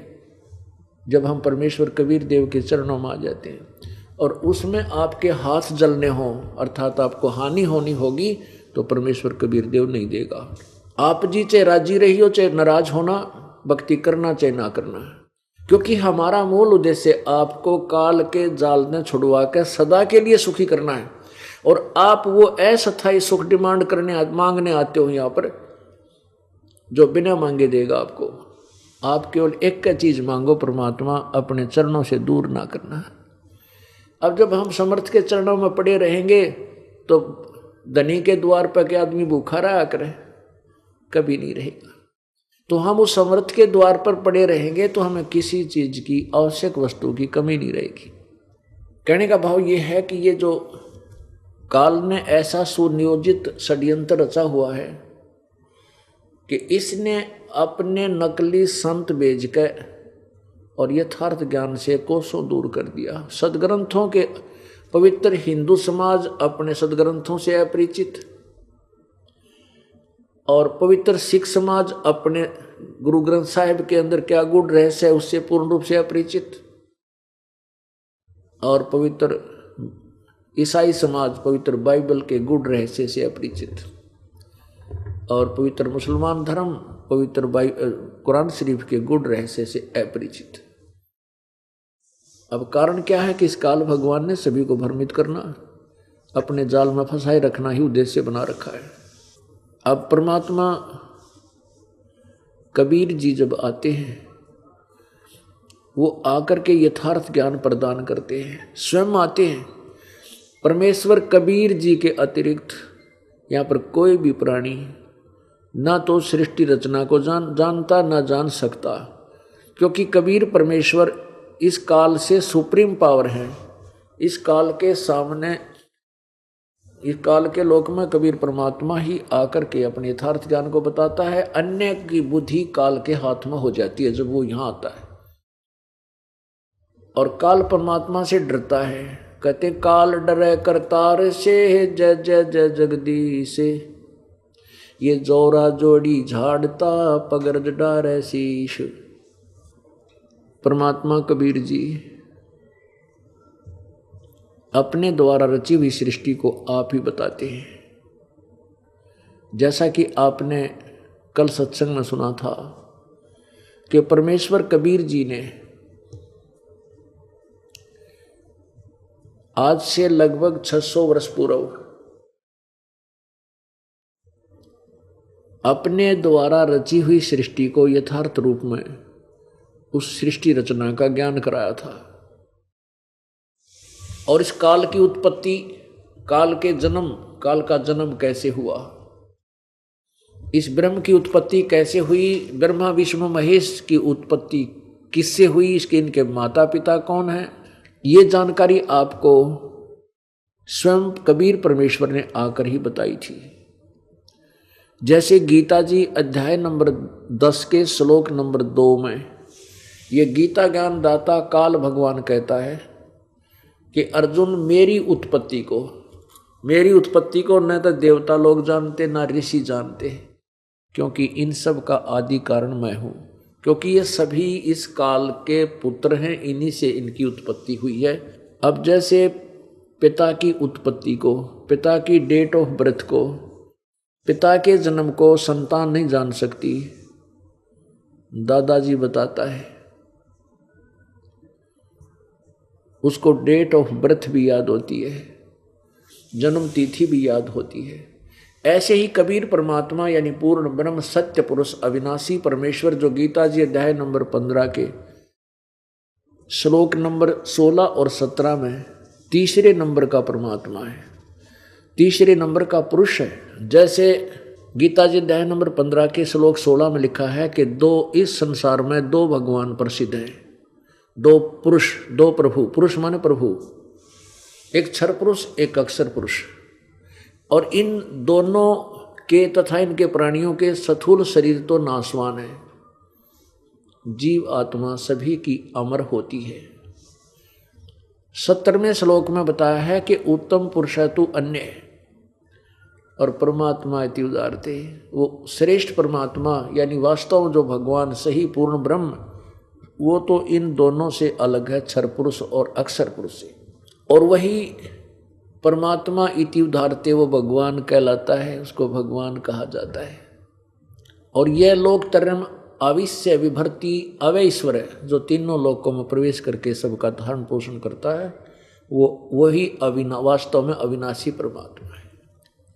जब हम परमेश्वर कबीर देव के चरणों में आ जाते हैं और उसमें आपके हाथ जलने हों, अर्थात आपको हानि होनी होगी, तो परमेश्वर कबीर देव नहीं देगा। आप जी चाहे राजी रही हो चाहे नाराज होना, भक्ति करना चाहे ना करना, क्योंकि हमारा मूल उद्देश्य आपको काल के जाल में छुड़वा कर सदा के लिए सुखी करना है। और आप वो अस्थायी सुख डिमांड करने मांगने आते हो यहाँ पर, जो बिना मांगे देगा आपको। आप केवल एक का चीज मांगो, परमात्मा अपने चरणों से दूर ना करना। अब जब हम समर्थ के चरणों में पड़े रहेंगे तो धनी के द्वार पर के आदमी भूखा रहा करे? कभी नहीं रहेगा। तो हम उस समर्थ के द्वार पर पड़े रहेंगे तो हमें किसी चीज की, आवश्यक वस्तु की कमी नहीं रहेगी। कहने का भाव ये है कि ये जो काल ने ऐसा सुनियोजित षड्यंत्र रचा हुआ है कि इसने अपने नकली संत भेजकर और यथार्थ ज्ञान से कोसों दूर कर दिया। सदग्रंथों के, पवित्र हिंदू समाज अपने सदग्रंथों से अपरिचित, और पवित्र सिख समाज अपने गुरु ग्रंथ साहिब के अंदर क्या गुण रहस्य है उससे पूर्ण रूप से अपरिचित, और पवित्र ईसाई समाज पवित्र बाइबल के गुण रहस्य से अपरिचित, और पवित्र मुसलमान धर्म पवित्र कुरान शरीफ के गुण रहस्य से अपरिचित। अब कारण क्या है कि इस काल भगवान ने सभी को भ्रमित करना, अपने जाल में फंसाए रखना ही उद्देश्य बना रखा है। अब परमात्मा कबीर जी जब आते हैं, वो आकर के यथार्थ ज्ञान प्रदान करते हैं, स्वयं आते हैं। परमेश्वर कबीर जी के अतिरिक्त यहाँ पर कोई भी प्राणी ना तो सृष्टि रचना को जानता ना जान सकता, क्योंकि कबीर परमेश्वर इस काल से सुप्रीम पावर है। इस काल के सामने, इस काल के लोक में कबीर परमात्मा ही आकर के अपने यथार्थ ज्ञान को बताता है। अन्य की बुद्धि काल के हाथ में हो जाती है जब वो यहाँ आता है, और काल परमात्मा से डरता है। कहते काल डरे करतार से, जय जय जय जगदीश। ये जोरा जोड़ी झाड़ता पगरज डारे शीश। परमात्मा कबीर जी अपने द्वारा रची हुई सृष्टि को आप ही बताते हैं। जैसा कि आपने कल सत्संग में सुना था कि परमेश्वर कबीर जी ने आज से लगभग 600 वर्ष पूर्व अपने द्वारा रची हुई सृष्टि को यथार्थ रूप में उस सृष्टि रचना का ज्ञान कराया था। और इस काल की उत्पत्ति, काल का जन्म कैसे हुआ, इस ब्रह्म की उत्पत्ति कैसे हुई, ब्रह्मा विष्णु महेश की उत्पत्ति किससे हुई, इसके इनके माता पिता कौन हैं, ये जानकारी आपको स्वयं कबीर परमेश्वर ने आकर ही बताई थी। जैसे गीता जी अध्याय नंबर 10 के श्लोक नंबर 2 में ये गीता ज्ञान दाता काल भगवान कहता है कि अर्जुन मेरी उत्पत्ति को न तो देवता लोग जानते न ऋषि जानते, क्योंकि इन सब का आदि कारण मैं हूँ, क्योंकि ये सभी इस काल के पुत्र हैं, इन्हीं से इनकी उत्पत्ति हुई है। अब जैसे पिता की उत्पत्ति को, पिता की डेट ऑफ बर्थ को, पिता के जन्म को संतान नहीं जान सकती, दादाजी बताता है, उसको डेट ऑफ बर्थ भी याद होती है, जन्म तिथि भी याद होती है। ऐसे ही कबीर परमात्मा यानी पूर्ण ब्रह्म सत्य पुरुष अविनाशी परमेश्वर जो गीता जी अध्याय नंबर 15 के श्लोक नंबर 16 और 17 में तीसरे नंबर का परमात्मा है, तीसरे नंबर का पुरुष है। जैसे गीता जी अध्याय नंबर 15 के श्लोक 16 में लिखा है कि इस संसार में दो भगवान प्रसिद्ध हैं, दो पुरुष, दो प्रभु, पुरुष माने प्रभु, एक क्षर पुरुष एक अक्षर पुरुष। और इन दोनों के तथा इनके प्राणियों के स्थूल शरीर तो नाशवान है, जीव आत्मा सभी की अमर होती है। 70वें श्लोक में बताया है कि उत्तम पुरुष तु अन्य और परमात्मा इति उदारते, वो श्रेष्ठ परमात्मा यानी वास्तव में जो भगवान सही पूर्ण ब्रह्म, वो तो इन दोनों से अलग है, क्षर पुरुष और अक्षर पुरुष से। और वही परमात्मा इति उदारते वो भगवान कहलाता है, उसको भगवान कहा जाता है। और यह लोक तरम आविश्य विभर्ति अवैश्वर है, जो तीनों लोकों में प्रवेश करके सबका धारण पोषण करता है, वो वही वास्तव में अविनाशी परमात्मा है।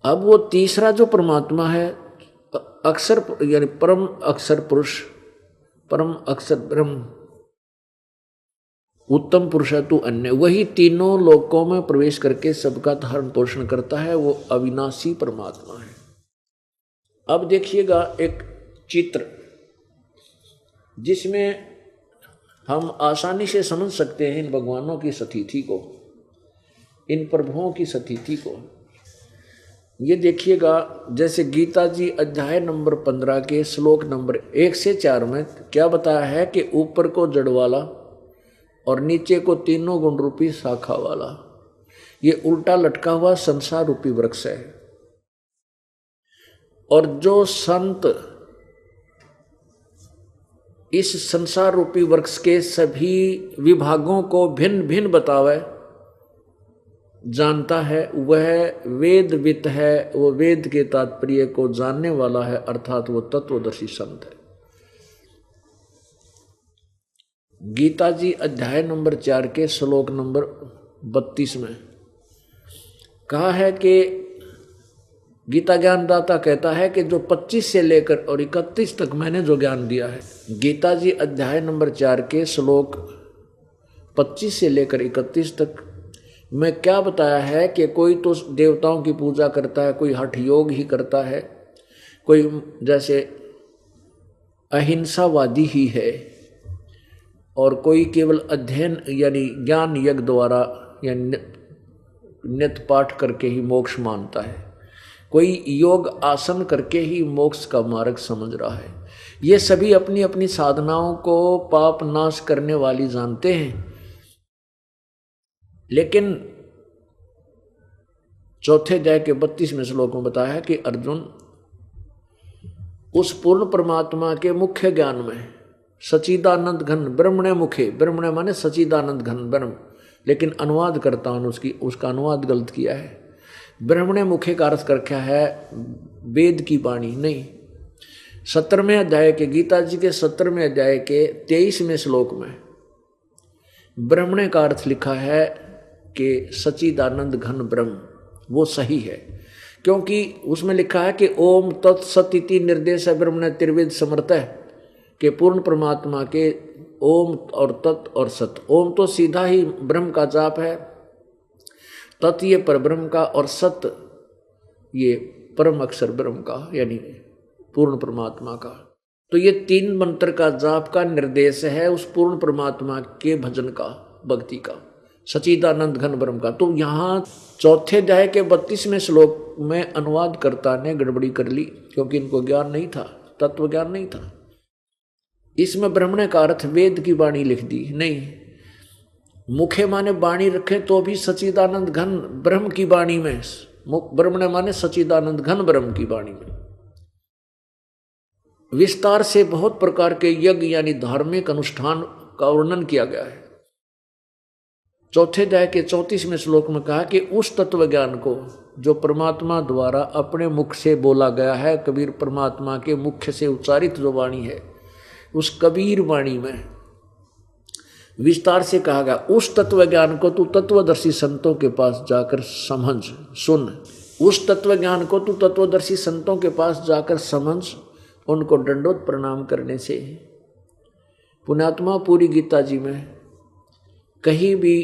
अब वो तीसरा जो परमात्मा है अक्षर यानी परम अक्षर पुरुष, परम अक्षर ब्रह्म, उत्तम पुरुष तु अन्य, वही तीनों लोकों में प्रवेश करके सबका धारण पोषण करता है, वो अविनाशी परमात्मा है। अब देखिएगा एक चित्र जिसमें हम आसानी से समझ सकते हैं इन भगवानों की स्थिति को, इन प्रभुओं की स्थिति को। ये देखिएगा जैसे गीता जी अध्याय नंबर 15 के श्लोक नंबर 1 से 4 में क्या बताया है कि ऊपर को जड़ वाला और नीचे को तीनों गुण रूपी शाखा वाला, ये उल्टा लटका हुआ संसार रूपी वृक्ष है। और जो संत इस संसार रूपी वृक्ष के सभी विभागों को भिन्न भिन्न बतावे जानता है, वह वेदवित है, वो वेद के तात्पर्य को जानने वाला है, अर्थात वो तत्वदर्शी संत है। गीता जी अध्याय नंबर 4 के श्लोक नंबर 32 में कहा है कि गीता ज्ञानदाता कहता है कि जो 25 से लेकर और 31 तक मैंने जो ज्ञान दिया है, गीता जी अध्याय नंबर 4 के श्लोक 25 से लेकर 31 तक मैं क्या बताया है कि कोई तो देवताओं की पूजा करता है, कोई हठ योग ही करता है, कोई जैसे अहिंसावादी ही है, और कोई केवल अध्ययन यानी ज्ञान यज्ञ द्वारा यानी नित्य पाठ करके ही मोक्ष मानता है, कोई योग आसन करके ही मोक्ष का मार्ग समझ रहा है। ये सभी अपनी अपनी साधनाओं को पाप नाश करने वाली जानते हैं, लेकिन चौथे अध्याय के 32वें श्लोक में बताया है कि अर्जुन उस पूर्ण परमात्मा के मुख्य ज्ञान में सच्चिदानंद घन ब्रह्मणे मुखे, ब्रह्मणे माने सच्चिदानंद घन ब्रह्म, लेकिन अनुवाद करता हूं उसका अनुवाद गलत किया है। ब्रह्मणे मुखे का अर्थ कर क्या है, वेद की वाणी नहीं। 17वें अध्याय के, गीता जी के 17वें अध्याय के 23वें श्लोक में ब्रह्मणे का अर्थ लिखा है कि सच्चिदानंद घन ब्रह्म, वो सही है, क्योंकि उसमें लिखा है कि ओम तत्सत इति निर्देश ब्रह्मणे त्रिवेद समर्थ, के पूर्ण परमात्मा के ओम और तत् और सत। ओम तो सीधा ही ब्रह्म का जाप है, तत् ये परब्रह्म का, और सत ये परम अक्षर ब्रह्म का यानी पूर्ण परमात्मा का। तो ये 3 मंत्र का जाप का निर्देश है उस पूर्ण परमात्मा के भजन का, भक्ति का, सच्चिदानंद घन ब्रह्म का। तो यहाँ 4 अध्याय के 32वें श्लोक में अनुवादकर्ता ने गड़बड़ी कर ली, क्योंकि इनको ज्ञान नहीं था, तत्व ज्ञान नहीं था। इसमें ब्रह्मणे का अर्थ वेद की वाणी लिख दी, नहीं। मुखे माने वाणी रखे तो भी सच्चिदानंद घन ब्रह्म की वाणी में, ब्रह्मणे माने सच्चिदानंद घन ब्रह्म की वाणी में विस्तार से बहुत प्रकार के यज्ञ यानी धार्मिक अनुष्ठान का वर्णन किया गया है। 4 अध्याय के 34वें श्लोक में कहा कि उस तत्व ज्ञान को जो परमात्मा द्वारा अपने मुख से बोला गया है, कबीर परमात्मा के मुख से उच्चारित जो वाणी है, उस कबीर वाणी में विस्तार से कहा गया उस तत्व ज्ञान को तू तत्वदर्शी संतों के पास जाकर समझ सुन। उस तत्व ज्ञान को तू तत्वदर्शी संतों के पास जाकर समझ, उनको दंडोत प्रणाम करने से। पुण्यात्मा पूरी गीता जी में कहीं भी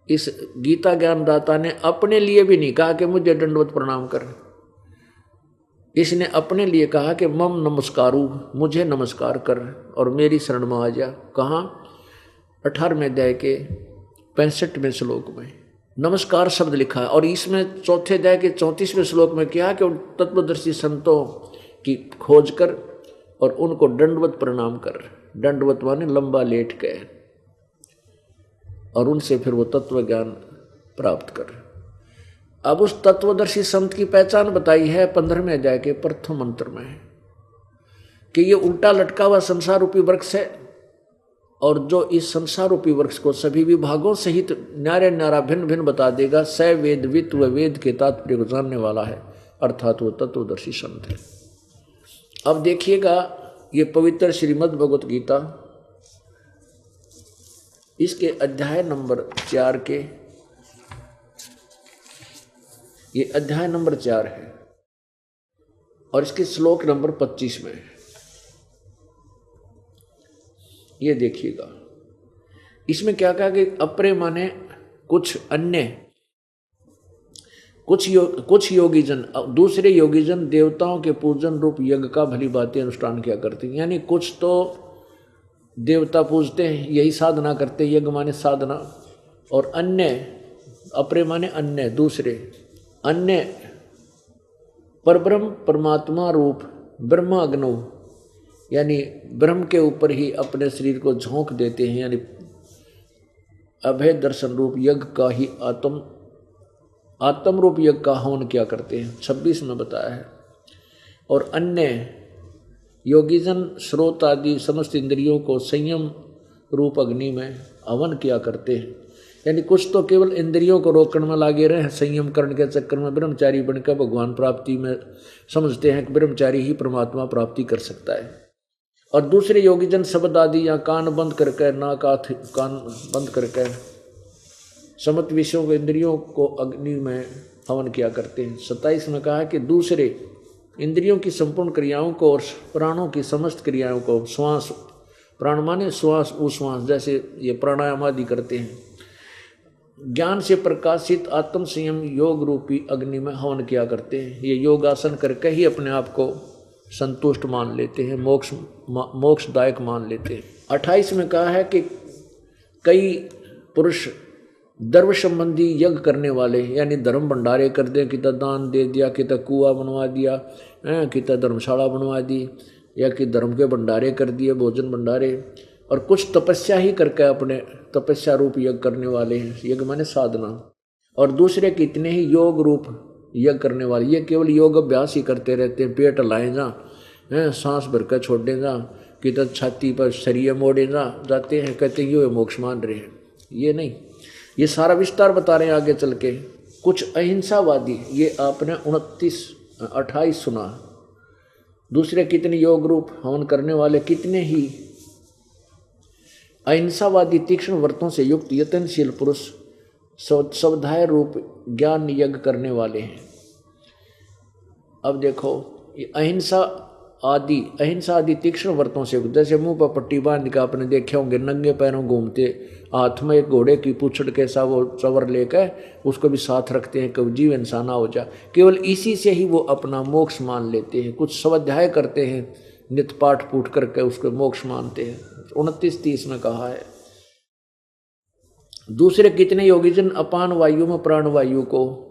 इस गीता ज्ञानदाता ने अपने लिए भी नहीं कहा कि मुझे दंडवत प्रणाम कर। इसने अपने लिए कहा कि मम नमस्कारु, मुझे नमस्कार कर और मेरी शरण में आ जा। कहाँ? 18वें अध्याय के 65वें श्लोक में नमस्कार शब्द लिखा है। और इसमें 4 अध्याय के 34वें श्लोक में क्या कि उन तत्वदर्शी संतों की खोज कर और उनको दंडवत प्रणाम कर। दंडवत माने लंबा लेट के, और उनसे फिर वो तत्व ज्ञान प्राप्त कर। अब उस तत्वदर्शी संत की पहचान बताई है 15वें अध्याय के प्रथम मंत्र में कि ये उल्टा लटका हुआ संसार रूपी वृक्ष है, और जो इस संसार रूपी वृक्ष को सभी विभागों सहित न्यारे न्यारा भिन्न भिन्न बता देगा, स वेदवित व वेद के तात्पर्य को जानने वाला है, अर्थात वो तत्वदर्शी संत है। अब देखिएगा ये पवित्र श्रीमद् भगवत गीता, इसके अध्याय नंबर 4 के, ये अध्याय नंबर 4 है और इसके श्लोक नंबर 25 में ये देखिएगा। इसमें क्या कहा कि अपरे माने कुछ अन्य, कुछ योगीजन, दूसरे योगीजन देवताओं के पूजन रूप यज्ञ का भली भांति अनुष्ठान किया करते हैं। यानी कुछ तो देवता पूजते हैं, यही साधना करते, यज्ञ माने साधना, और अन्य, अपरे माने अन्य, दूसरे, अन्य परब्रह्म परमात्मा रूप ब्रह्म अग्नो यानी ब्रह्म के ऊपर ही अपने शरीर को झोंक देते हैं, यानी अभय दर्शन रूप यज्ञ का ही आत्म रूप यज्ञ का हवन क्या करते हैं, 26 में बताया है। और अन्य योगीजन स्रोत आदि समस्त इंद्रियों को संयम रूप अग्नि में हवन किया करते हैं। यानी कुछ तो केवल इंद्रियों को रोकने में लागे रहे, संयम करने के चक्कर में ब्रह्मचारी बनकर भगवान प्राप्ति में समझते हैं कि ब्रह्मचारी ही परमात्मा प्राप्ति कर सकता है। और दूसरे योगीजन शब्द आदि या कान बंद करके, नाक कान बंद करके समस्त विषयों को, इंद्रियों को अग्नि में हवन किया करते हैं। 27 में कहा कि दूसरे इंद्रियों की संपूर्ण क्रियाओं को और प्राणों की समस्त क्रियाओं को, श्वास, प्राण माने श्वास उश्वास, जैसे ये प्राणायाम आदि करते हैं, ज्ञान से प्रकाशित आत्म संयम योग रूपी अग्नि में हवन किया करते हैं। ये योगासन करके ही अपने आप को संतुष्ट मान लेते हैं, मोक्षदायक मान लेते हैं। 28 में कहा है कि कई पुरुष धर्म संबंधी यज्ञ करने वाले, यानी धर्म भंडारे कर दें, कि दान दे दिया, कि कुआं बनवा दिया, कि धर्मशाला बनवा दी, या कि धर्म के भंडारे कर दिए, भोजन भंडारे, और कुछ तपस्या ही करके अपने तपस्या रूप यज्ञ करने वाले हैं, यज्ञ माने साधना। और दूसरे कितने ही योग रूप यज्ञ करने वाले, ये केवल योग अभ्यास ही करते रहते हैं, पेट लाए जा हैं, सांस भर कर छोड़े जा, किधर छाती पर शरीर मोड़े जा जाते हैं, कहते हैं ये मोक्ष मान रहे हैं। ये नहीं, ये सारा विस्तार बता रहे हैं आगे चल के। कुछ अहिंसावादी, ये आपने 29-28 सुना। दूसरे कितने योग रूप हवन करने वाले, कितने ही अहिंसावादी तीक्ष्ण व्रतों से युक्त यत्नशील पुरुष स्वाध्याय रूप ज्ञान यज्ञ करने वाले हैं। अब देखो, ये अहिंसा आदि तीक्ष्ण व्रतों से, जैसे मुंह पर पट्टी बांध के आपने देखे होंगे नंगे पैरों घूमते, हाथ में एक घोड़े की पूंछड़ के सा वो चवर लेकर उसको भी साथ रखते हैं कि जीव इंसान ना हो जा, केवल इसी से ही वो अपना मोक्ष मान लेते हैं। कुछ स्वाध्याय करते हैं, नित पाठ पूठ करके उसको मोक्ष मानते हैं। 29-30 में कहा है। दूसरे कितने योगीजन अपान वायु में प्राण वायु को,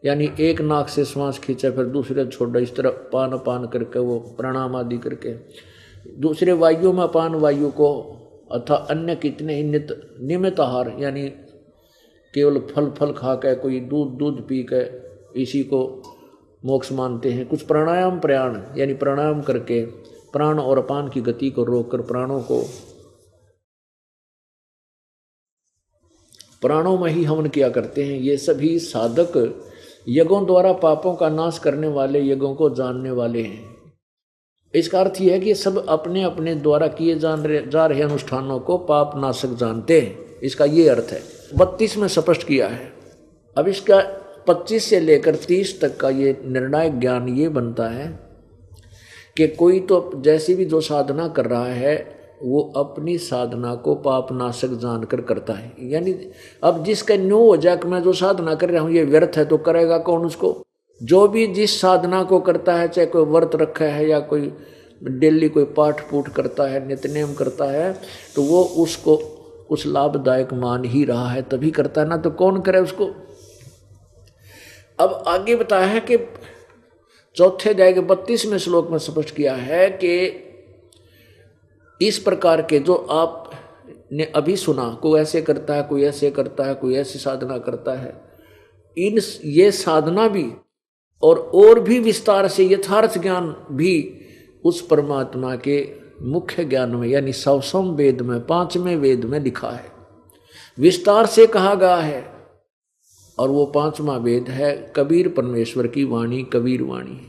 यानी एक नाक से श्वास खींचा फिर दूसरे छोड़ा, इस तरह पान अपान करके वो प्राणायाम आदि करके दूसरे वायु में अपान वायु को, अथा अन्य कितने ही नियमित आहार, यानी केवल फल खा के, कोई दूध पी के इसी को मोक्ष मानते हैं। कुछ प्राणायाम प्रयाण, यानी प्राणायाम करके प्राण और अपान की गति को रोककर प्राणों में ही हवन किया करते हैं। ये सभी साधक यज्ञों द्वारा पापों का नाश करने वाले, यज्ञों को जानने वाले हैं। इसका अर्थ यह है कि सब अपने अपने द्वारा किए जा रहे अनुष्ठानों को पाप नाशक जानते हैं। इसका ये अर्थ है। 32 में स्पष्ट किया है। अब इसका 25 से लेकर 30 तक का ये निर्णायक ज्ञान ये बनता है कि कोई तो जैसी भी जो साधना कर रहा है वो अपनी साधना को पाप नाशक जानकर करता है। यानी अब जिसका न्यू हो जाए कि मैं जो साधना कर रहा हूँ ये व्यर्थ है, तो करेगा कौन उसको? जो भी जिस साधना को करता है, चाहे कोई व्रत रखा है या कोई डेली कोई पाठ पूठ करता है, नित्यनेम करता है, तो वो उसको कुछ लाभदायक मान ही रहा है तभी करता है, ना तो कौन करे उसको। अब आगे बताया है कि चौथे अध्याय के 32वें श्लोक में स्पष्ट किया है कि इस प्रकार के जो आपने अभी सुना, कोई ऐसे करता है, कोई ऐसे करता है, कोई ऐसी साधना करता है, ये साधना भी और भी विस्तार से यथार्थ ज्ञान भी उस परमात्मा के मुख्य ज्ञान में, यानी 100वें वेद में, 5वें वेद में लिखा है, विस्तार से कहा गया है। और वो 5वां वेद है कबीर परमेश्वर की वाणी, कबीर वाणी,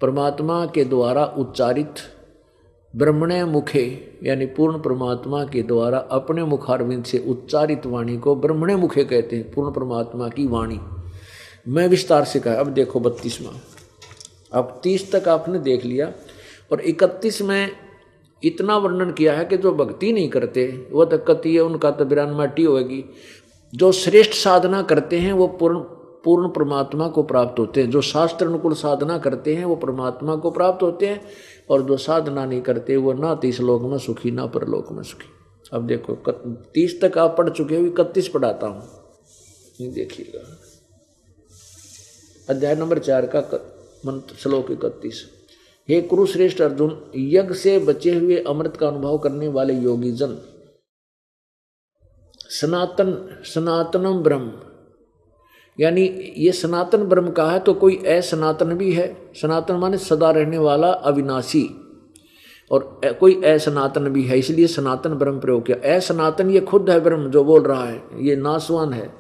परमात्मा के द्वारा उच्चारित ब्रह्मणे मुखे, यानी पूर्ण परमात्मा के द्वारा अपने मुखारविंद से उच्चारित वाणी को ब्रह्मणे मुखे कहते हैं, पूर्ण परमात्मा की वाणी। मैं विस्तार से कहा। अब देखो 32वां, अब 30 तक आपने देख लिया और 31 में इतना वर्णन किया है कि जो भक्ति नहीं करते वो तो कति है, उनका तो बिरान माटी होगी। जो श्रेष्ठ साधना करते हैं वो पूर्ण परमात्मा को प्राप्त होते हैं। जो शास्त्र अनुकूल साधना करते हैं वो परमात्मा को प्राप्त होते हैं, और जो साधना नहीं करते वो ना इस लोक में सुखी ना परलोक में सुखी। अब देखो 30 तक आप पढ़ चुके हो, 31 पढ़ाता हूँ, ये देखिएगा। अध्याय नंबर 4 का मंत्र, श्लोक 31। हे कुरुश्रेष्ठ अर्जुन, यज्ञ से बचे हुए अमृत का अनुभव करने वाले योगी जन, सनातनम ब्रह्म, यानी ये सनातन ब्रह्म का है, तो कोई असनातन भी है। सनातन माने सदा रहने वाला, अविनाशी, और कोई असनातन भी है, इसलिए सनातन ब्रह्म प्रयोग किया। असनातन ये खुद है ब्रह्म जो बोल रहा है, ये नाशवान है।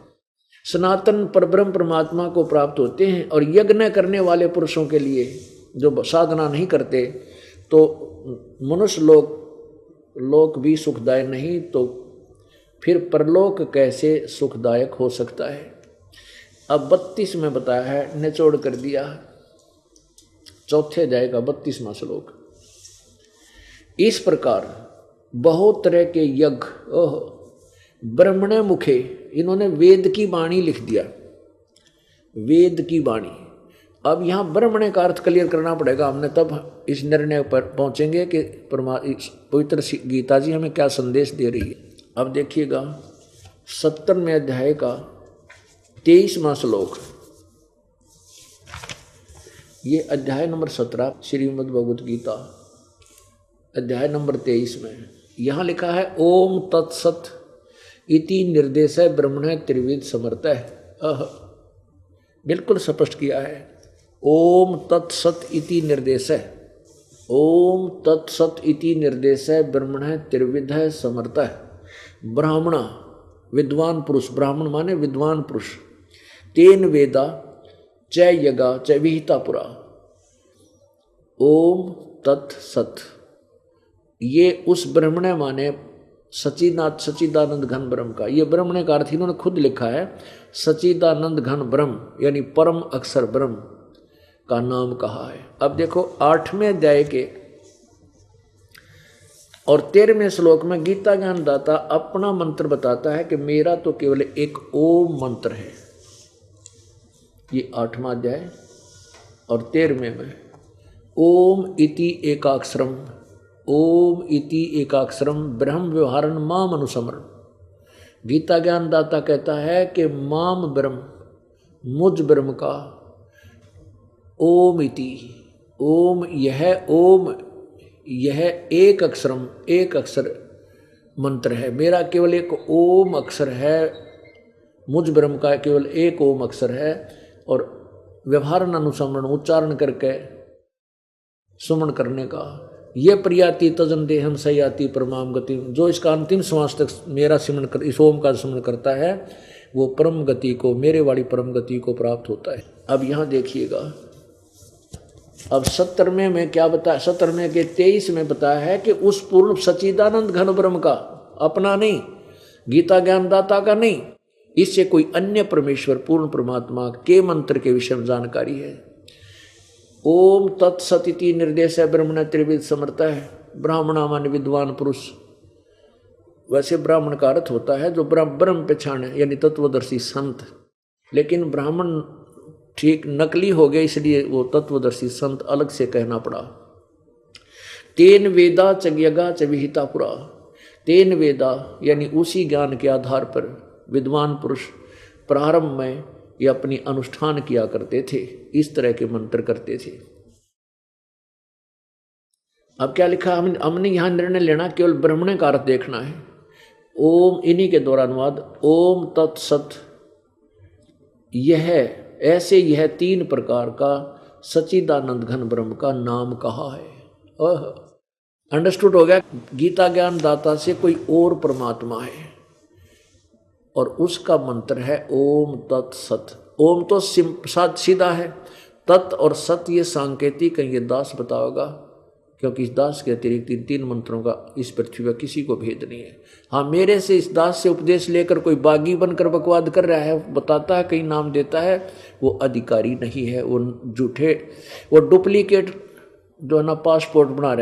सनातन पर ब्रह्म परमात्मा को प्राप्त होते हैं। और यज्ञ करने वाले पुरुषों के लिए जो साधना नहीं करते, तो मनुष्य लोक भी सुखदायक नहीं, तो फिर परलोक कैसे सुखदायक हो सकता है। अब 32 में बताया है, निचोड़ कर दिया, चौथे अध्याय का 32वां श्लोक। इस प्रकार बहुत तरह के यज्ञ, ब्रह्मणे मुखे, इन्होंने वेद की वाणी लिख दिया, वेद की वाणी। अब यहाँ ब्रह्मणे का अर्थ क्लियर करना पड़ेगा हमने, तब इस निर्णय पर पहुंचेंगे कि पवित्र गीता जी हमें क्या संदेश दे रही है। अब देखिएगा 70वें अध्याय का 23वां श्लोक, ये अध्याय नंबर 17 श्रीमद् भगवत गीता अध्याय नंबर 23 में यहाँ लिखा है, ओम तत्सत इति निर्देश ब्रह्मणे त्रिविध समर्थ। बिल्कुल स्पष्ट किया है। ओम तत्सत इति निर्देश है, ओम तत्सत इति निर्देश है, ब्रह्मण त्रिविध है समर्थ है। ब्राह्मण विद्वान पुरुष, ब्राह्मण माने विद्वान पुरुष, तेन वेदा च यगा च विहिता पुरा। ओम तत्सत, ये उस ब्रह्मण माने सच्चिदानंद घन ब्रह्म का, ये ब्रह्मण का अर्थ इन्होंने खुद लिखा है, सच्चिदानंद घन ब्रह्म यानी परम अक्षर ब्रह्म का नाम कहा है। अब देखो 8वें अध्याय के और 13वें श्लोक में गीता ज्ञान दाता अपना मंत्र बताता है कि मेरा तो केवल एक ओम मंत्र है। ये 8वां अध्याय और 13वें में ओम इति एकाक्षरम, ओम इति एकाक्षरम ब्रह्म व्यवहारन माम अनुसमरण। गीता ज्ञान दाता कहता है कि माम ब्रह्म, मुझ ब्रह्म का ओम इति, ओम यह ओम यह एक अक्षरम, एक अक्षर मंत्र है, मेरा केवल एक ओम अक्षर है, मुझ ब्रह्म का केवल एक ओम अक्षर है। और व्यवहारन अनुसमरण उच्चारण करके सुमन करने का, ये प्रियाति तजन देहम सयाति परमाम गति, जो इसका अंतिम श्वास तक मेरा सिमरण कर, इस ओम का सिमरण करता है वो परम गति को, मेरे वाली परम गति को प्राप्त होता है। अब यहाँ देखिएगा, अब 17वें में क्या बताया, 17वें के 23 में बताया है कि उस पूर्ण सच्चिदानंद घन ब्रह्म का, अपना नहीं, गीता ज्ञानदाता का नहीं, इससे कोई अन्य परमेश्वर पूर्ण परमात्मा के मंत्र के विषय में जानकारी है। ओम तत्सतिति निर्देश है, ब्रह्मण त्रिविध समर्थ है। ब्राह्मणा मान विद्वान पुरुष, वैसे ब्राह्मण का अर्थ होता है जो ब्रह्म पहचान है, यानी तत्वदर्शी संत, लेकिन ब्राह्मण ठीक नकली हो गया, इसलिए वो तत्वदर्शी संत अलग से कहना पड़ा। तेन वेदा च यगा च विहिता पुरा, तेन वेदा यानी उसी ज्ञान के आधार पर विद्वान पुरुष प्रारंभ में ये अपनी अनुष्ठान किया करते थे, इस तरह के मंत्र करते थे। अब क्या लिखा, हमने यहां निर्णय लेना केवल ब्रह्मण का अर्थ देखना है। ओम, इन्हीं के द्वारा अनुवाद, ओम तत्सत, यह ऐसे यह 3 प्रकार का सच्चिदानंद घन ब्रह्म का नाम कहा है। अंडरस्टूड हो गया, गीता ज्ञान दाता से कोई और परमात्मा है और उसका मंत्र है ओम तत्सत। ओम तो सीधा है, तत् और सत ये सांकेतिक है, ये दास बताओगा, क्योंकि इस दास के अतिरिक्त इन 3 मंत्रों का इस पृथ्वी पर किसी को भेद नहीं है। हाँ, मेरे से इस दास से उपदेश लेकर कोई बागी बनकर बकवाद कर रहा है, बताता है, कहीं नाम देता है, वो अधिकारी नहीं है, वो झूठे, वो डुप्लीकेट जो है ना पासपोर्ट बना रहा है।